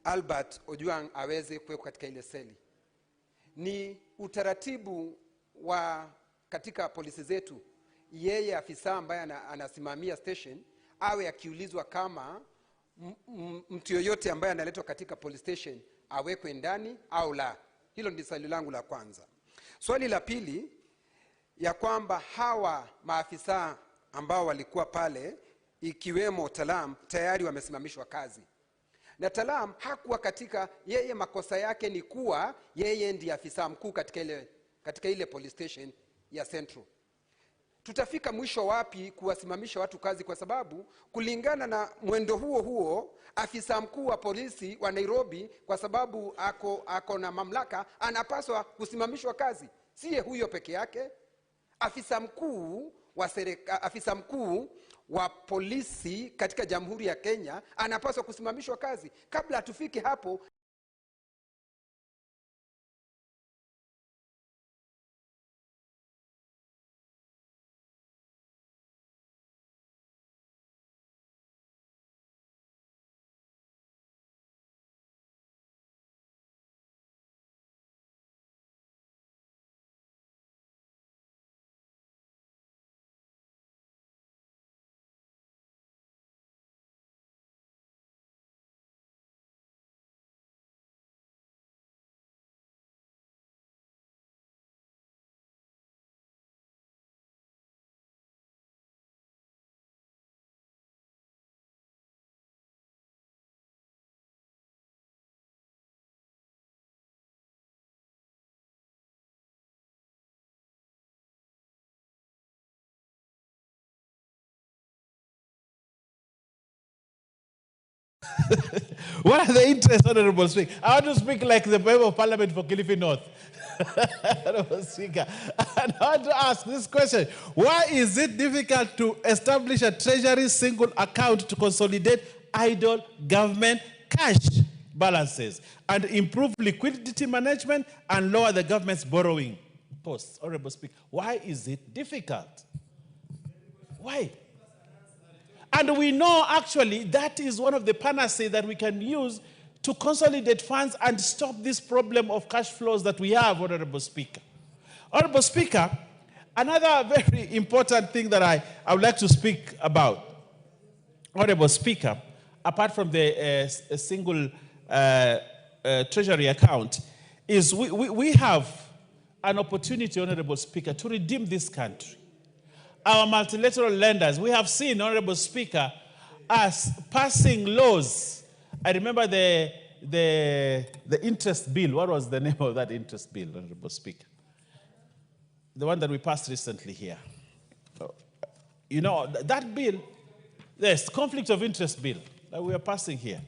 Speaker 20: Albert Ojwang aweze kuwekwa katika ile seli. Ni utaratibu wa katika polisi zetu, yeye afisa ambaye anasimamia station awe akiulizwa kama mtu yoyote ambaye analetwa katika police station awekwe ndani au la. Hilo ndi swali langu la kwanza. Swali la pili, ya kwamba hawa maafisa ambao walikuwa pale ikiwemo Talam tayari wamesimamishwa kazi. Na Talam hakuwa katika, yeye makosa yake ni kuwa yeye ndiye afisa mkuu katika ile police station ya Central. Tutafika mwisho wapi kuwasimamisha watu kazi, kwa sababu kulingana na mwendo huo afisa mkuu wa polisi wa Nairobi, kwa sababu ako na mamlaka, anapaswa kusimamishwa kazi. Siye huyo peke yake, afisa mkuu wa polisi katika Jamhuri ya Kenya anapaswa kusimamishwa kazi. Kabla tufike hapo,
Speaker 21: What are the interests, Honorable Speaker? I want to speak like the Member of Parliament for Kilifi North. Honorable Speaker, and I want to ask this question. Why is it difficult to establish a Treasury single account to consolidate idle government cash balances and improve liquidity management and lower the government's borrowing costs? Honorable Speaker, why is it difficult? Why? And we know actually that is one of the panaceas that we can use to consolidate funds and stop this problem of cash flows that we have, Honorable Speaker. Honorable Speaker, another very important thing that I would like to speak about, Honorable Speaker, apart from the single treasury account, is we have an opportunity, Honorable Speaker, to redeem this country. Our multilateral lenders, we have seen, Honorable Speaker, us passing laws. I remember the interest bill. What was the name of that interest bill, Honorable Speaker? The one that we passed recently here. You know, that bill, yes, conflict of interest bill that we are passing here.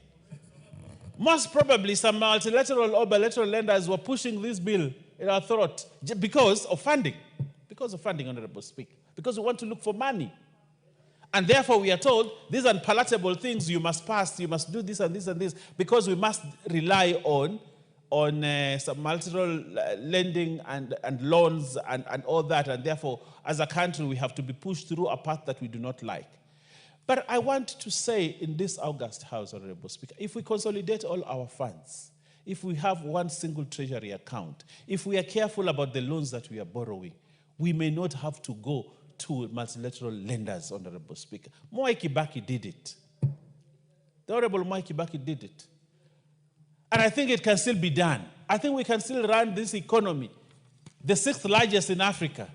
Speaker 21: Most probably some multilateral or bilateral lenders were pushing this bill in our throat because of funding. Because of funding, Honorable Speaker. Because we want to look for money. And therefore we are told, these unpalatable things you must pass, you must do this and this and this, because we must rely on some multilateral lending and loans and all that, and therefore as a country we have to be pushed through a path that we do not like. But I want to say in this August House, Honorable Speaker, if we consolidate all our funds, if we have one single treasury account, if we are careful about the loans that we are borrowing, we may not have to go to multilateral lenders, Honorable Speaker. Mwai Kibaki did it. The Honorable Mwai Kibaki did it. And I think it can still be done. I think we can still run this economy the 6th largest in Africa,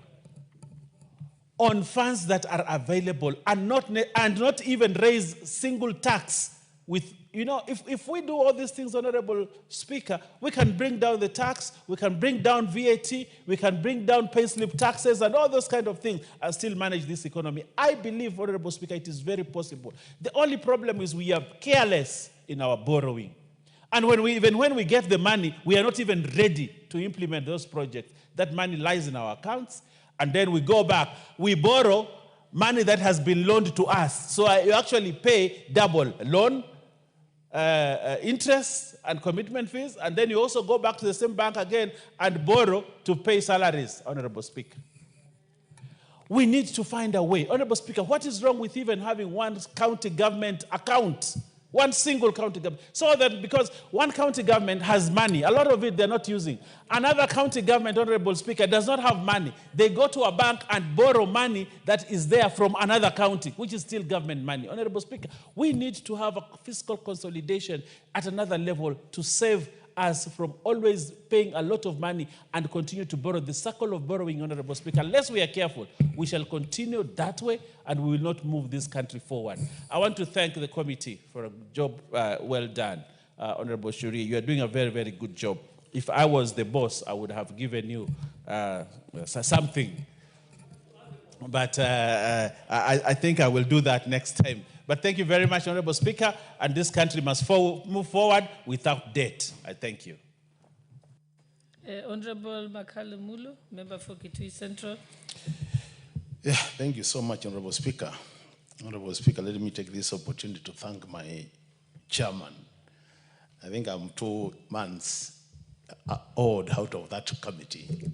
Speaker 21: on funds that are available and not even raise single tax with, if we do all these things, Honorable Speaker, we can bring down the tax, we can bring down VAT, we can bring down payslip taxes and all those kind of things and still manage this economy. I believe, Honorable Speaker, it is very possible. The only problem is we are careless in our borrowing. And even when we get the money, we are not even ready to implement those projects. That money lies in our accounts, and then we go back. We borrow money that has been loaned to us. So you actually pay double loan, interest and commitment fees, and then you also go back to the same bank again and borrow to pay salaries, Honorable Speaker. We need to find a way. Honorable Speaker, what is wrong with even having one county government account? One single county government. So that because one county government has money, a lot of it they're not using. Another county government, Honorable Speaker, does not have money. They go to a bank and borrow money that is there from another county, which is still government money. Honorable Speaker, we need to have a fiscal consolidation at another level to save us from always paying a lot of money and continue to borrow. The circle of borrowing, Honorable Speaker, unless we are careful, we shall continue that way and we will not move this country forward. I want to thank the committee for a job well done. Honorable Shuri, you are doing a very, very good job. If I was the boss, I would have given you something. But I think I will do that next time. But thank you very much, Honorable Speaker, and this country must move forward without debt. I thank you.
Speaker 4: Honorable Makale Mulu, member for Kitui Central.
Speaker 22: Yeah, thank you so much, Honorable Speaker. Honorable Speaker, let me take this opportunity to thank my chairman. I think I'm 2 months old out of that committee,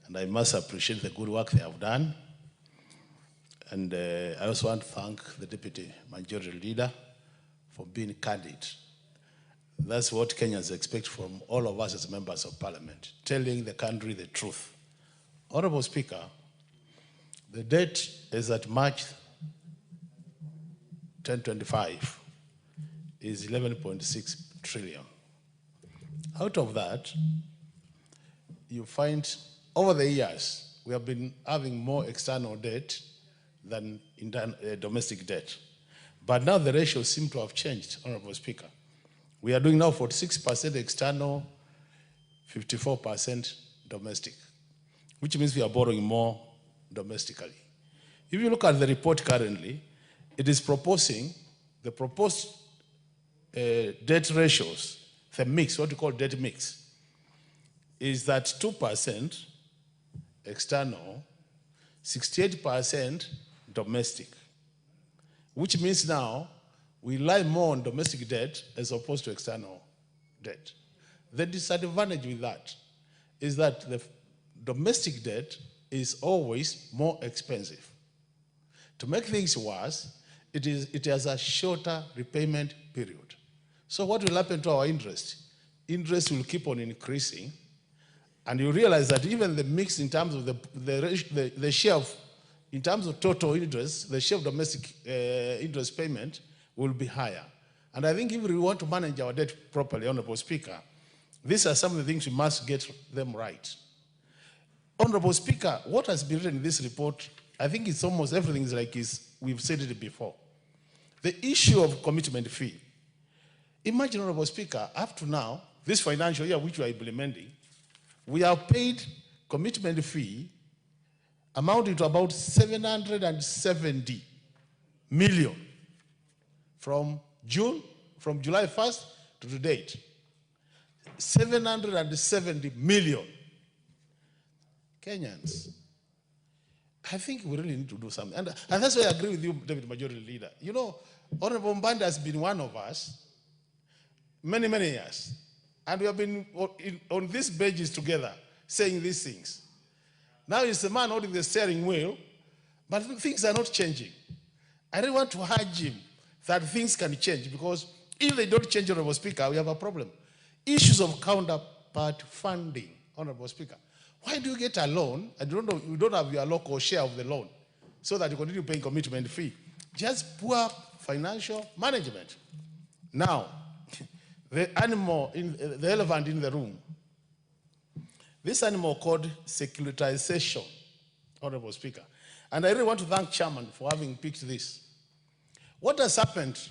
Speaker 22: and I must appreciate the good work they have done. And I also want to thank the Deputy Majority Leader for being candid. That's what Kenyans expect from all of us as members of Parliament, telling the country the truth. Honorable Speaker, the date is at March 2025 is 11.6 trillion. Out of that, you find over the years, we have been having more external debt than domestic debt. But now the ratios seem to have changed, Honorable Speaker. We are doing now 46% external, 54% domestic, which means we are borrowing more domestically. If you look at the report currently, it is proposing, the proposed debt ratios, the mix, what we call debt mix, is that 2% external, 68% domestic, which means now we rely more on domestic debt as opposed to external debt. The disadvantage with that is that the domestic debt is always more expensive. To make things worse, it has a shorter repayment period. So what will happen to our interest? Interest will keep on increasing, and you realize that even the mix in terms of the share of, in terms of total interest, the share of domestic interest payment will be higher. And I think if we want to manage our debt properly, Honorable Speaker, these are some of the things we must get them right. Honorable Speaker, what has been written in this report, I think it's almost everything is like we've said it before. The issue of commitment fee. Imagine, Honorable Speaker, up to now, this financial year which we are implementing, we have paid commitment fee amounting to about 770 million from July 1st to date. 770 million. Kenyans, I think we really need to do something. And that's why I agree with you, David Majority Leader. You know, Honorable Mbanda has been one of us many, many years. And we have been on these benches together saying these things. Now he's the man holding the steering wheel, but things are not changing. I really want to urge him that things can change, because if they don't change, Honorable Speaker, we have a problem. Issues of counterpart funding, Honorable Speaker. Why do you get a loan and you don't have your local share of the loan so that you continue paying commitment fee? Just poor financial management. Now, the elephant in the room. This animal called securitization, Honorable Speaker. And I really want to thank Chairman for having picked this. What has happened